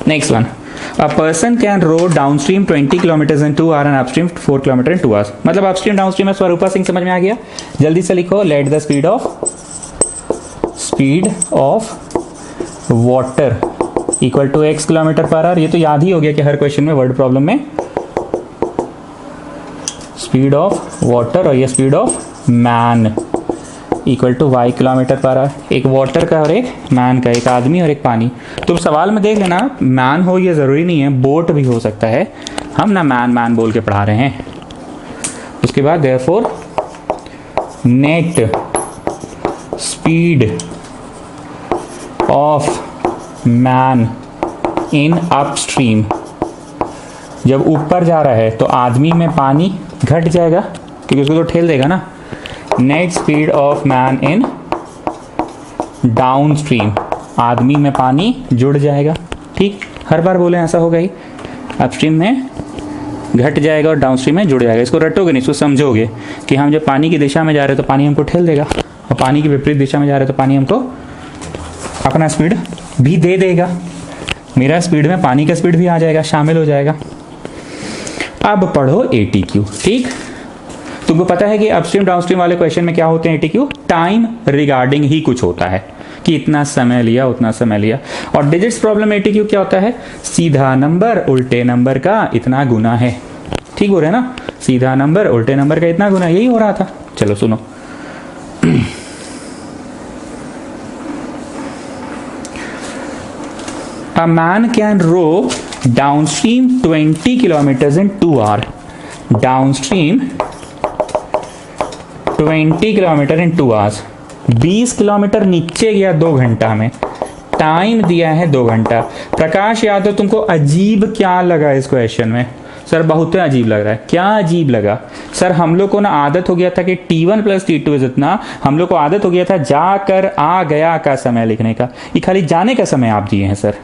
next one, a person can row downstream 20 kilometre in 2 hour and upstream 4 kilometre in 2 hours. मतलब अपस्ट्रीम डाउन स्ट्रीम है, स्वरूपा सिंह समझ में आ गया। जल्दी से लिखो, let the speed of water equal to x kilometre per hour. ये तो याद ही हो गया कि हर क्वेश्चन में वर्ड प्रॉब्लम में स्पीड ऑफ वाटर और ये speed of man equal to y kilometre per hour. एक वाटर का और एक मैन का, एक आदमी और एक पानी। तो सवाल में देख लेना, मैन हो ये ज़रूरी नहीं है, बोट भी हो सकता है। हम ना मैन बोल के पढ़ा रहे हैं। उसके बाद therefore net speed of man in upstream, जब ऊपर जा रहा है तो आदमी में पानी घट जाएगा क्योंकि उसको तो ठेल देगा ना। Net speed of man in down stream, आदमी में पानी जुड़ जाएगा। ठीक, हर बार बोले ऐसा होगा ही, अपस्ट्रीम में घट जाएगा और डाउन स्ट्रीम में जुड़ जाएगा। इसको रटोगे नहीं, इसको समझोगे कि हम जब पानी की दिशा में जा रहे हैं तो पानी हमको ठेल देगा, और पानी की विपरीत दिशा में जा रहे हैं तो पानी हमको अपना स्पीड भी दे देगा। मेरा स्पीड में पानी का स्पीड भी आ जाएगा, शामिल हो जाएगा। अब पढ़ो ATQ। ठीक, तुमको पता है कि अपस्ट्रीम डाउनस्ट्रीम वाले क्वेश्चन में क्या होते हैं ATQ? टाइम रिगार्डिंग ही कुछ होता है कि इतना समय लिया, उतना समय लिया। और डिजिट्स प्रॉब्लम ATQ क्या होता है? सीधा नंबर उल्टे नंबर का इतना गुना है। ठीक हो रहा है ना, सीधा नंबर उल्टे नंबर का इतना गुना, यही हो रहा था। चलो सुनो, a man can row downstream 20 kilometers in 2 hours. Downstream 20 kilometre in 2 hours, 20 kilometre नीचे गया 2 घंटा में। टाइम दिया है 2 घंटा। प्रकाश यादव, तुमको अजीब क्या लगा इस क्वेश्चन में? सर बहुत अजीब लग रहा है। क्या अजीब लगा? सर हम लोग को ना आदत हो गया था कि T1 प्लस T2 जितना, हम लोग को आदत हो गया था जाकर आ गया का समय लिखने का। ये खाली जाने का समय आप दिए हैं सर।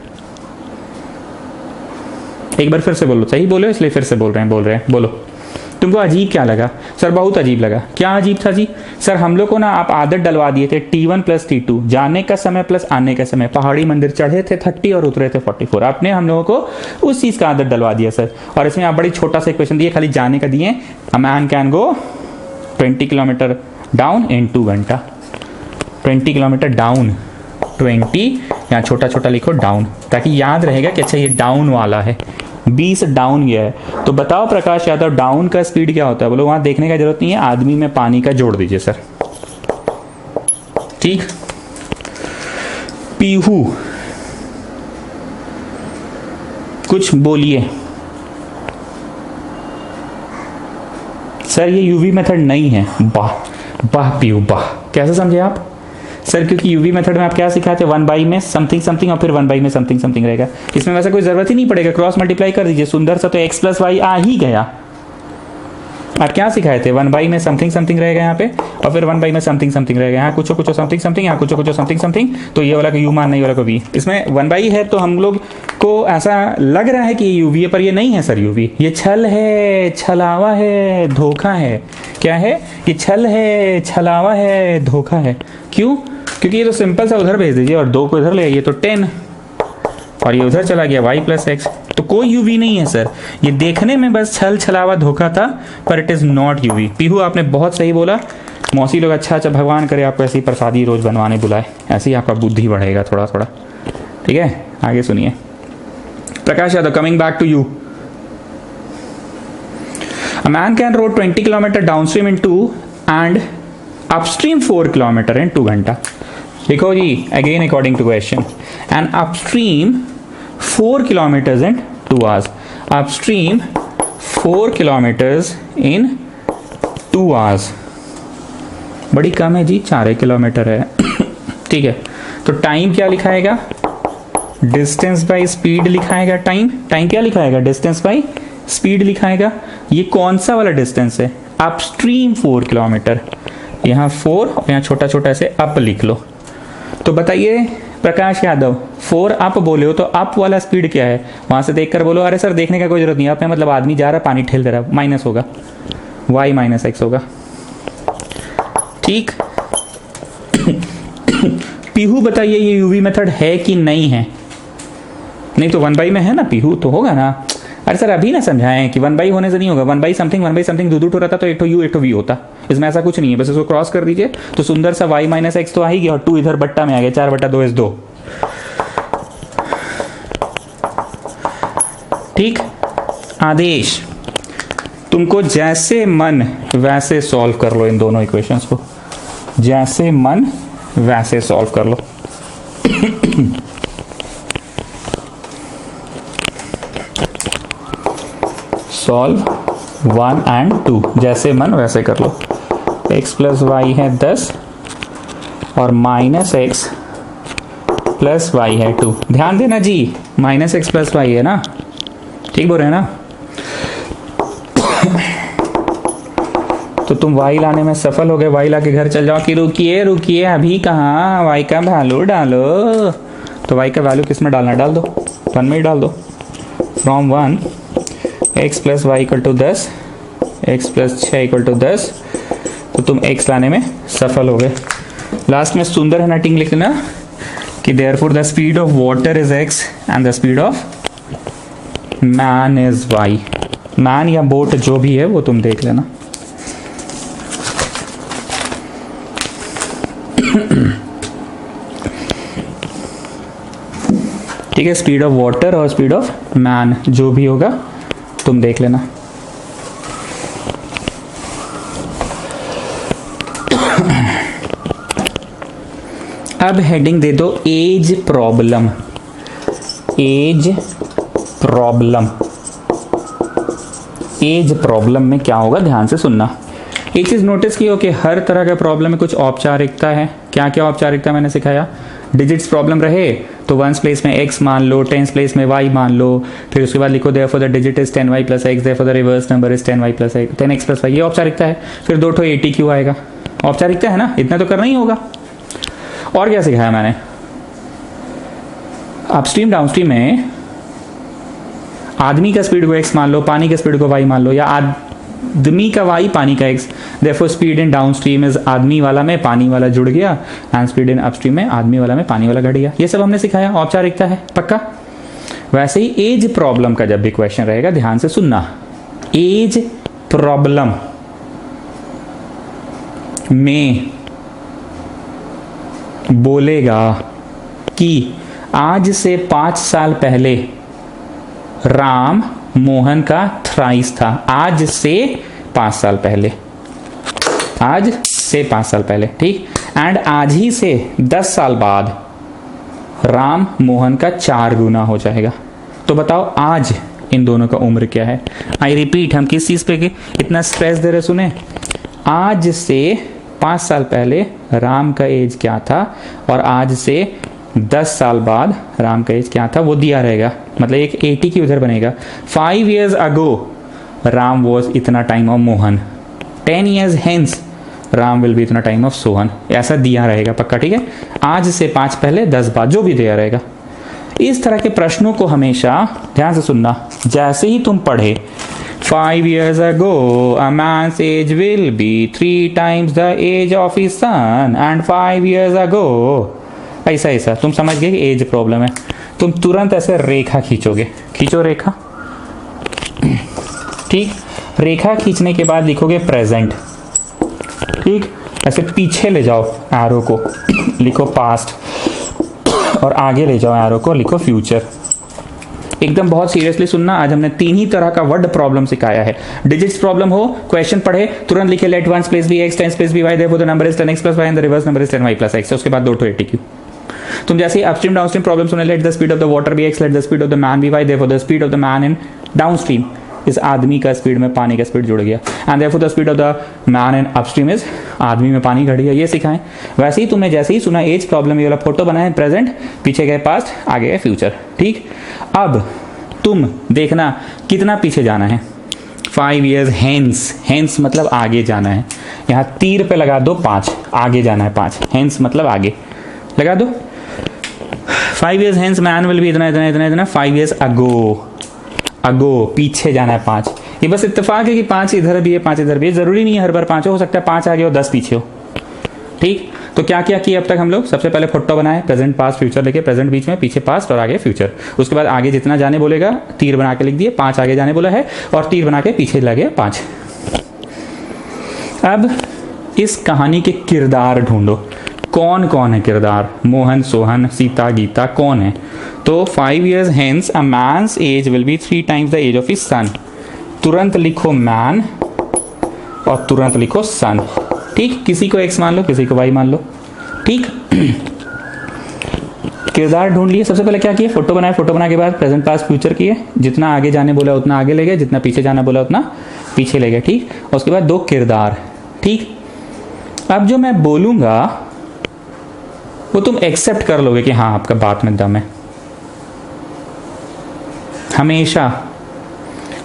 एक बार फिर से बोलो, सही बोलो इसलिए फिर से बोल रहे हैं, बोलो। तुमको अजीब क्या लगा? सर बहुत अजीब लगा। क्या अजीब था जी? सर हम लोग को ना आप आदत डलवा दिए थे T1 प्लस T2, जाने का समय प्लस आने का समय। पहाड़ी मंदिर चढ़े थे 30 और उतरे थे 44। आपने हम लोगों को उस चीज का आदत डलवा दिया सर। और इसमें आप बड़ी छोटा सा इक्वेशन दिए, खाली जाने का दिए, अ man can go 20 kilometre down in 2 घंटा। 20 किलोमीटर डाउन, 20 यहाँ छोटा छोटा लिखो डाउन, ताकि याद रहेगा कि अच्छा ये डाउन वाला है, 20 डाउन गया है। तो बताओ प्रकाश यादव, डाउन का स्पीड क्या होता है? बोलो, वहां देखने का जरूरत नहीं है, आदमी में पानी का जोड़ दीजिए सर। ठीक, पीहू कुछ बोलिए सर। ये यूवी मेथड नहीं है। वाह वाह पीहू वाह, कैसे समझे आप सर? क्योंकि यूवी मेथड में आप क्या सिखाते हैं, 1 बाई में समथिंग समथिंग और फिर 1 बाई में समथिंग समथिंग रहेगा। इसमें वैसा कोई जरूरत ही नहीं पड़ेगा, क्रॉस मल्टीप्लाई कर दीजिए, सुंदर सा तो x प्लस वाई आ ही गया। आप क्या सिखाए थे? 1 बाई में समथिंग समथिंग रहेगा यहाँ पे, और फिर 1 बाई में समथिंग समथिंग रहेगा। यहाँ कुछ कुछ समथिंग समथिंग, यहाँ कुछ कुछ समथिंग समथिंग। तो ये वाला को यू मानना, ये वाला को वी। इसमें 1 बाई है तो हम लोग को ऐसा लग रहा है कि ये यूवी है, पर ये नहीं है सर यूवी। ये छल है, छलावा है, धोखा है। क्या है? ये छल है, छलावा है, धोखा है। क्यों? क्योंकि ये तो सिंपल सा उधर भेज दीजिए और 2 को इधर ले आइए तो 10, और ये उधर चला गया y प्लस एक्स। तो कोई यूवी नहीं है सर, ये देखने में बस छल छलावा धोखा था, पर it is not UV. Pihu आपने बहुत सही बोला। मौसी लोग अच्छा भगवान करे आपको ऐसी प्रसादी रोज बनवाने बुलाए, ऐसे ही आपका बुद्धि बढ़ेगा थोड़ा थोड़ा। ठीक है, आगे सुनिए। Prakash Yadav, coming back to you. A man can rowed 20 kilometre downstream in 2 and upstream 4 kilometre in 2 घंटा। लिखो जी, again according to question, and upstream 4 kilometres in 2 hours। Upstream 4 kilometres in 2 hours, बड़ी कम है जी, 4 किलोमीटर है। ठीक है, तो टाइम क्या लिखाएगा? डिस्टेंस बाई स्पीड लिखाएगा। टाइम क्या लिखाएगा? डिस्टेंस बाई स्पीड लिखाएगा। ये कौन सा वाला डिस्टेंस है? Upstream 4 kilometre. यहाँ 4 और यहाँ छोटा छोटा ऐसे अप लिख लो। तो बताइए प्रकाश यादव, 4 अप बोले हो तो अप वाला स्पीड क्या है? वहां से देखकर बोलो। अरे सर देखने का कोई जरूरत नहीं है, अपने मतलब आदमी जा रहा है, पानी ठेल दे रहा है, माइनस होगा, y माइनस एक्स होगा। ठीक। पीहू बताइए, ये यूवी मेथड है कि नहीं है? नहीं तो 1 बाई में है ना पीहू, तो होगा ना। अरे सर अभी ना समझाएं कि 1 बाई होने से नहीं होगा, 1 बाई समथिंग दो टू रहता तो एक तो यू एक तो वी होता। इसमें ऐसा कुछ नहीं है, बस इसको क्रॉस कर दीजिए तो सुंदर सा y माइनस एक्स तो आ ही गया, और 2 इधर बट्टा में आ गया, 4/2 इस 2। ठीक। आदेश, तुमको जैसे मन वैसे सॉल्व कर लो इन दोनों इक्वेशंस को, जैसे मन वैसे सॉल्व कर लो। सॉल्व 1 and 2, जैसे मन वैसे कर लो। x प्लस वाई है 10 और माइनस एक्स प्लस वाई है 2। ध्यान देना जी, माइनस एक्स प्लस वाई है ना, ठीक बोल रहे हैं ना। तो तुम y लाने में सफल हो गए, y ला के घर चल जाओ कि रुकिए रुकिए अभी कहाँ, y का वैल्यू डालो। तो y का वैल्यू किस में डालना, डाल दो 1 में ही डाल दो। From 1 x plus y equal to 10, x plus 6 equal to 10। तो तुम x लाने में सफल हो गए। लास्ट में सुंदर है नटिंग लिख लेना कि therefore the speed of water is x and the speed of man is y। Man या बोट जो भी है वो तुम देख लेना। ठीक है, स्पीड ऑफ वाटर और स्पीड ऑफ मैन जो भी होगा तुम देख लेना। अब हेडिंग दे दो age problem. Age problem, age problem में क्या होगा ध्यान से सुनना। एक चीज नोटिस की हो कि हर तरह का प्रॉब्लम में कुछ औपचारिकता है। क्या क्या औपचारिकता मैंने सिखाया। डिजिट्स प्रॉब्लम रहे तो वंस प्लेस में x मान लो, टेंस प्लेस में y मान लो, फिर उसके बाद लिखो therefore the digit is 10y plus x, therefore the reverse number is 10y plus 10x plus y। ये औपचारिकता है। फिर 2 ठो ATQ आएगा, औपचारिकता है ना, इतना तो करना ही होगा। और क्या सिखाया मैंने, अपस्ट्रीम डाउनस्ट्रीम में आदमी का स्पीड को x मान लो, पानी का स्पीड को y मान लो, या आदमी का y पानी का x। Therefore speed in downstream is आदमी वाला में पानी वाला जुड़ गया, एंड स्पीड इन अपस्ट्रीम में आदमी वाला में पानी वाला घट गया। ये सब हमने सिखाया, औपचारिकता है पक्का। वैसे ही एज प्रॉब्लम का जब भी क्वेश्चन रहेगा ध्यान से सुनना। एज प्रॉब्लम में बोलेगा कि आज से 5 साल पहले राम मोहन का थ्राइस था। आज से 5 साल पहले, आज से 5 साल पहले, ठीक। एंड आज ही से 10 साल बाद राम मोहन का 4 गुना हो जाएगा। तो बताओ आज इन दोनों का उम्र क्या है। आई रिपीट, हम किस चीज पे इतना स्ट्रेस दे रहे सुने। आज से 5 साल पहले राम का एज क्या था और आज से 10 साल बाद राम का एज क्या था वो दिया रहेगा। मतलब एक 80 की उधर बनेगा। 5 years ago राम वॉज इतना time of Mohan, 10 years hence Ram will be इतना टाइम ऑफ सोहन। ऐसा दिया रहेगा पक्का, ठीक है। आज से 5 पहले 10 बाद जो भी दिया रहेगा। इस तरह के प्रश्नों को हमेशा ध्यान से सुनना। जैसे ही तुम पढ़े 5 years ago a man's age will be 3 times the age of his son and 5 years ago, ऐसा ऐसा तुम समझ गए कि एज प्रॉब्लम है। तुम तुरंत ऐसे रेखा खींचोगे, खींचो रेखा, ठीक। रेखा खींचने के बाद लिखोगे प्रेजेंट, ठीक। ऐसे पीछे ले जाओ एरो को, लिखो पास्ट, और आगे ले जाओ एरो को, लिखो फ्यूचर। एकदम बहुत सीरियसली सुनना। आज हमने 3 ही तरह का वर्ड प्रॉब्लम सिखाया है। डिजिट्स प्रॉब्लम हो, क्वेश्चन पढ़े तुरंत लिखे let 1 place be x 10 place be y, therefore the number is 10x plus y and the reverse number is 10y plus x। उसके बाद 2 ठो ATQ। तुम जैसे ही अपस्ट्रीम डाउनस्ट्रीम प्रॉब्लम सुने, let the speed of the water be x, let the speed of the man be y, therefore the speed of the man in downstream इस आदमी का स्पीड में पानी का स्पीड जुड़ गया, and therefore the speed of the man in upstream is आदमी में पानी घट गया। ये सिखाएं। वैसे ही तुमने जैसे ही सुना एज प्रॉब्लम, ये वाला फोटो बनाए प्रेजेंट, पीछे गए पास्ट, आगे गए फ्यूचर, ठीक। अब तुम देखना कितना पीछे जाना है। 5 years hence, hence मतलब आगे जाना है। यहाँ तीर पे लगा दो 5, आगे जाना है 5, hence मतलब आगे लगा दो। 5 years hence man will be इतना इतना इतना इतना, 5 years ago पीछे जाना है 5। ये बस इत्तेफाक है कि 5 इधर भी है 5 इधर भी है, जरूरी नहीं है हर बार 5 हो सकता है 5 आगे हो 10 पीछे हो, ठीक। तो क्या क्या किया अब तक हम लोग? सबसे पहले फोटो बनाए, प्रेजेंट पास्ट फ्यूचर लेके, प्रेजेंट बीच में, पीछे पास्ट और आगे फ्यूचर। उसके बाद आगे जितना जाने बोलेगा तीर बना के लिख दिए, 5 आगे जाने बोला है और तीर बना के पीछे लगे 5। अब इस कहानी के किरदार ढूंढो, कौन कौन है किरदार? मोहन, सोहन, सीता, गीता, कौन है? तो 5 years hence a man's age will be 3 times the age of his son। तुरंत लिखो मैन और तुरंत लिखो सन। ठीक, किसी को एक्स मान लो, किसी को वाई मान लो। ठीक, किरदार ढूंढ लिए। सबसे पहले क्या किए? फोटो बनाए, फोटो बनाने के बाद प्रेजेंट पास्ट फ्यूचर किए, जितना आगे जाने बोला उतना आगे ले गए, जितना पीछे जाना बोला उतना पीछे ले गए। ठीक, उसके बाद 2 किरदार। ठीक, अब जो मैं बोलूंगा वो तुम एक्सेप्ट कर लोगे कि हाँ आपका बात में दम है। हमेशा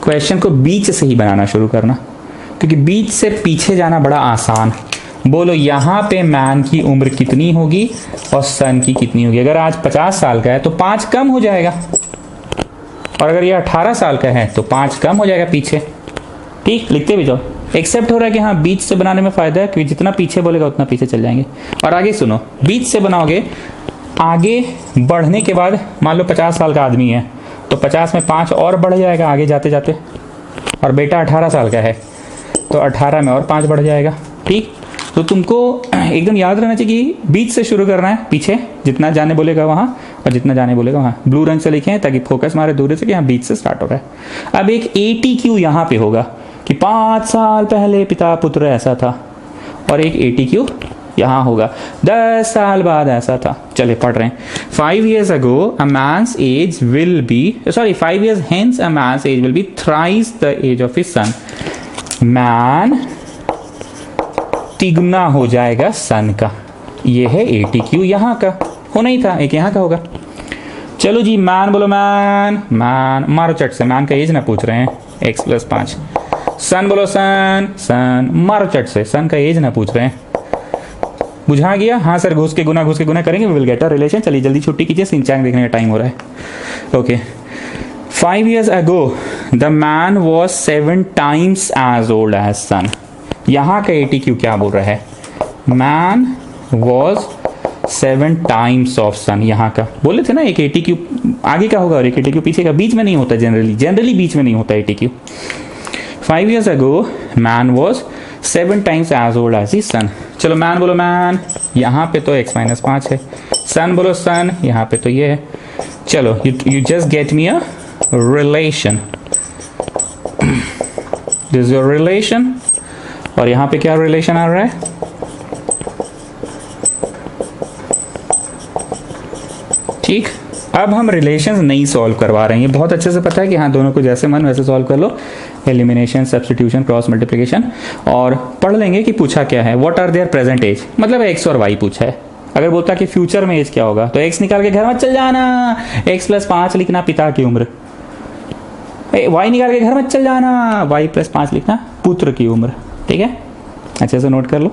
क्वेश्चन को बीच से ही बनाना शुरू करना, क्योंकि बीच से पीछे जाना बड़ा आसान। बोलो यहाँ पे मैन की उम्र कितनी होगी और सन की कितनी होगी। अगर आज 50 साल का है तो 5 कम हो जाएगा, और अगर ये 18 साल का है तो 5 कम हो जाएगा पीछे। ठीक, लिखते भी जाओ। एक्सेप्ट हो रहा है कि हाँ बीच से बनाने में फायदा है, क्योंकि जितना पीछे बोलेगा उतना पीछे चल जाएंगे। और आगे सुनो, बीच से बनाओगे, आगे बढ़ने के बाद मान लो 50 साल का आदमी है तो 50 में 5 और बढ़ जाएगा आगे जाते जाते, और बेटा 18 साल का है तो 18 में और 5 बढ़ जाएगा। ठीक, तो तुमको एकदम याद रहना चाहिए कि बीच से शुरू करना है, पीछे जितना जाने बोलेगा वहाँ और जितना जाने बोलेगा वहाँ। ब्लू रंग से लिखे हैं ताकि फोकस मारे दूर से कि यहाँ बीच से स्टार्ट हो रहा है। अब एक ATQ यहाँ पे होगा कि 5 साल पहले पिता पुत्र ऐसा था, और एक ATQ यहाँ होगा 10 साल बाद ऐसा था। चले पढ़ रहे हैं। 5 years ago a man's age will be 5 years hence a man's age will be thrice the age of his son। Man तिगुना हो जाएगा सन का। ये है ATQ यहाँ का, होना ही था, एक यहाँ का होगा। चलो जी, मैन बोलो मैन, मैन मारो चट से, मैन का एज ना पूछ रहे हैं, x + 5। सन बोलो सन, सन मारो चट से, सन का एज ना पूछ रहे हैं। बुझा गया? हाँ सर, घुस के गुना करेंगे, we will get a relation. चलिए जल्दी छुट्टी कीजिए, सिंचांग देखने का टाइम हो रहा है। Okay, 5 years ago the man was 7 times as old as son। यहाँ का ATQ क्या बोल रहा है? Man was 7 times of son। यहाँ का बोले थे ना, एक ATQ आगे का होगा और एक ATQ पीछे का, बीच में नहीं होता जनरली बीच में नहीं होता ATQ। 5 years ago man was 7 times as old as his son। चलो मैन बोलो मैन, यहाँ पे तो x - 5 है। सन बोलो सन, यहाँ पे तो ये है। चलो you just get me a relation। this is your relation, और यहाँ पे क्या रिलेशन आ रहा है? ठीक, अब हम रिलेशंस नहीं सॉल्व करवा रहे हैं। ये बहुत अच्छे से पता है कि हाँ दोनों को जैसे मन वैसे सॉल्व कर लो, एलिमिनेशन, सब्स्टिट्यूशन, क्रॉस मल्टीप्लिकेशन। और पढ़ लेंगे कि पूछा क्या है, what are their present age, मतलब x और y पूछा है। अगर बोलता कि फ्यूचर में एज क्या होगा तो x निकाल के घर मत चल जाना, x + 5 लिखना पिता की उम्र, y निकाल के घर मत चल जाना, y + 5 लिखना पुत्र की उम्र। ठीक है, अच्छे से नोट कर लो।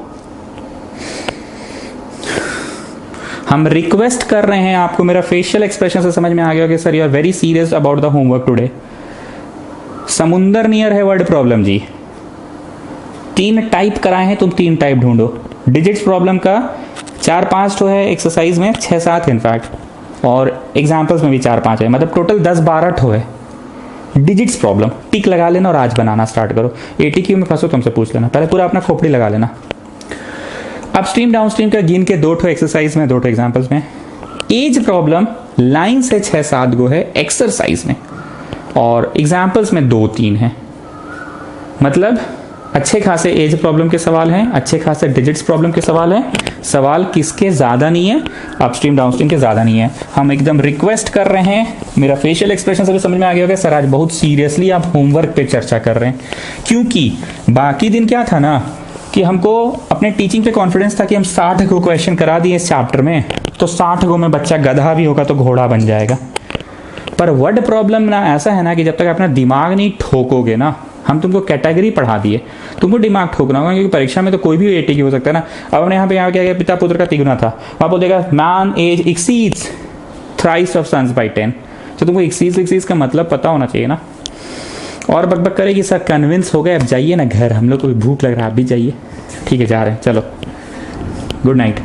हम रिक्वेस्ट कर रहे हैं आपको, मेरा फेशियल एक्सप्रेशन से समझ में आ गया कि sir you are very serious about the homework today. Samundar near है वर्ड प्रॉब्लम जी। 3 टाइप कराए हैं, तुम 3 टाइप ढूंढो। डिजिट्स प्रॉब्लम का 4-5 तो है एक्सरसाइज में, 6-7 इनफैक्ट, और एग्जाम्पल्स में भी 4-5 है, मतलब टोटल 10-12 ठो है डिजिट्स प्रॉब्लम। टिक लगा लेना और आज बनाना स्टार्ट करो। ATQ में फंसो तुमसे पूछ लेना, पहले पूरा अपना खोपड़ी लगा लेना। अपस्ट्रीम डाउनस्ट्रीम का गिन के 2 ठो एक्सरसाइज में, 2 ठो एग्जाम्पल्स में। एज प्रॉब्लम लाइन से 6-7 गो है एक्सरसाइज में, और एग्जाम्पल्स में 2-3 है। मतलब अच्छे खासे एज प्रॉब्लम के सवाल हैं, अच्छे खासे डिजिट्स प्रॉब्लम के सवाल हैं। सवाल किसके ज़्यादा नहीं है? अपस्ट्रीम डाउनस्ट्रीम के ज़्यादा नहीं है। हम एकदम रिक्वेस्ट कर रहे हैं, मेरा फेशियल एक्सप्रेशन से भी समझ में आ गया होगा सर आज बहुत सीरियसली आप होमवर्क पे चर्चा कर रहे हैं। क्योंकि बाकी दिन क्या था ना कि हमको अपने टीचिंग पे कॉन्फिडेंस था कि हम 60 को क्वेश्चन करा दिए इस चैप्टर में, तो 60 को में बच्चा गधा भी होगा तो घोड़ा बन जाएगा। पर वर्ड प्रॉब्लम ना ऐसा है ना कि जब तक अपना दिमाग नहीं ठोकोगे ना, हम तुमको कैटेगरी पढ़ा दिए, तुमको दिमाग ठोकना होगा, क्योंकि परीक्षा में तो कोई भी ATQ हो सकता है ना। अब हमने यहाँ पे क्या किया, पिता पुत्र का तिगुना था, वहाँ बोलेगा man age exceeds thrice of sons by 10। तो तुमको एक्सीड्स का मतलब पता होना चाहिए ना। और बकबक करेगी सर कन्विंस हो गए, अब जाइए ना घर, हम लोग को भी भूख लग रहा है, आप भी जाइए। ठीक है जा रहे हैं, चलो गुड नाइट।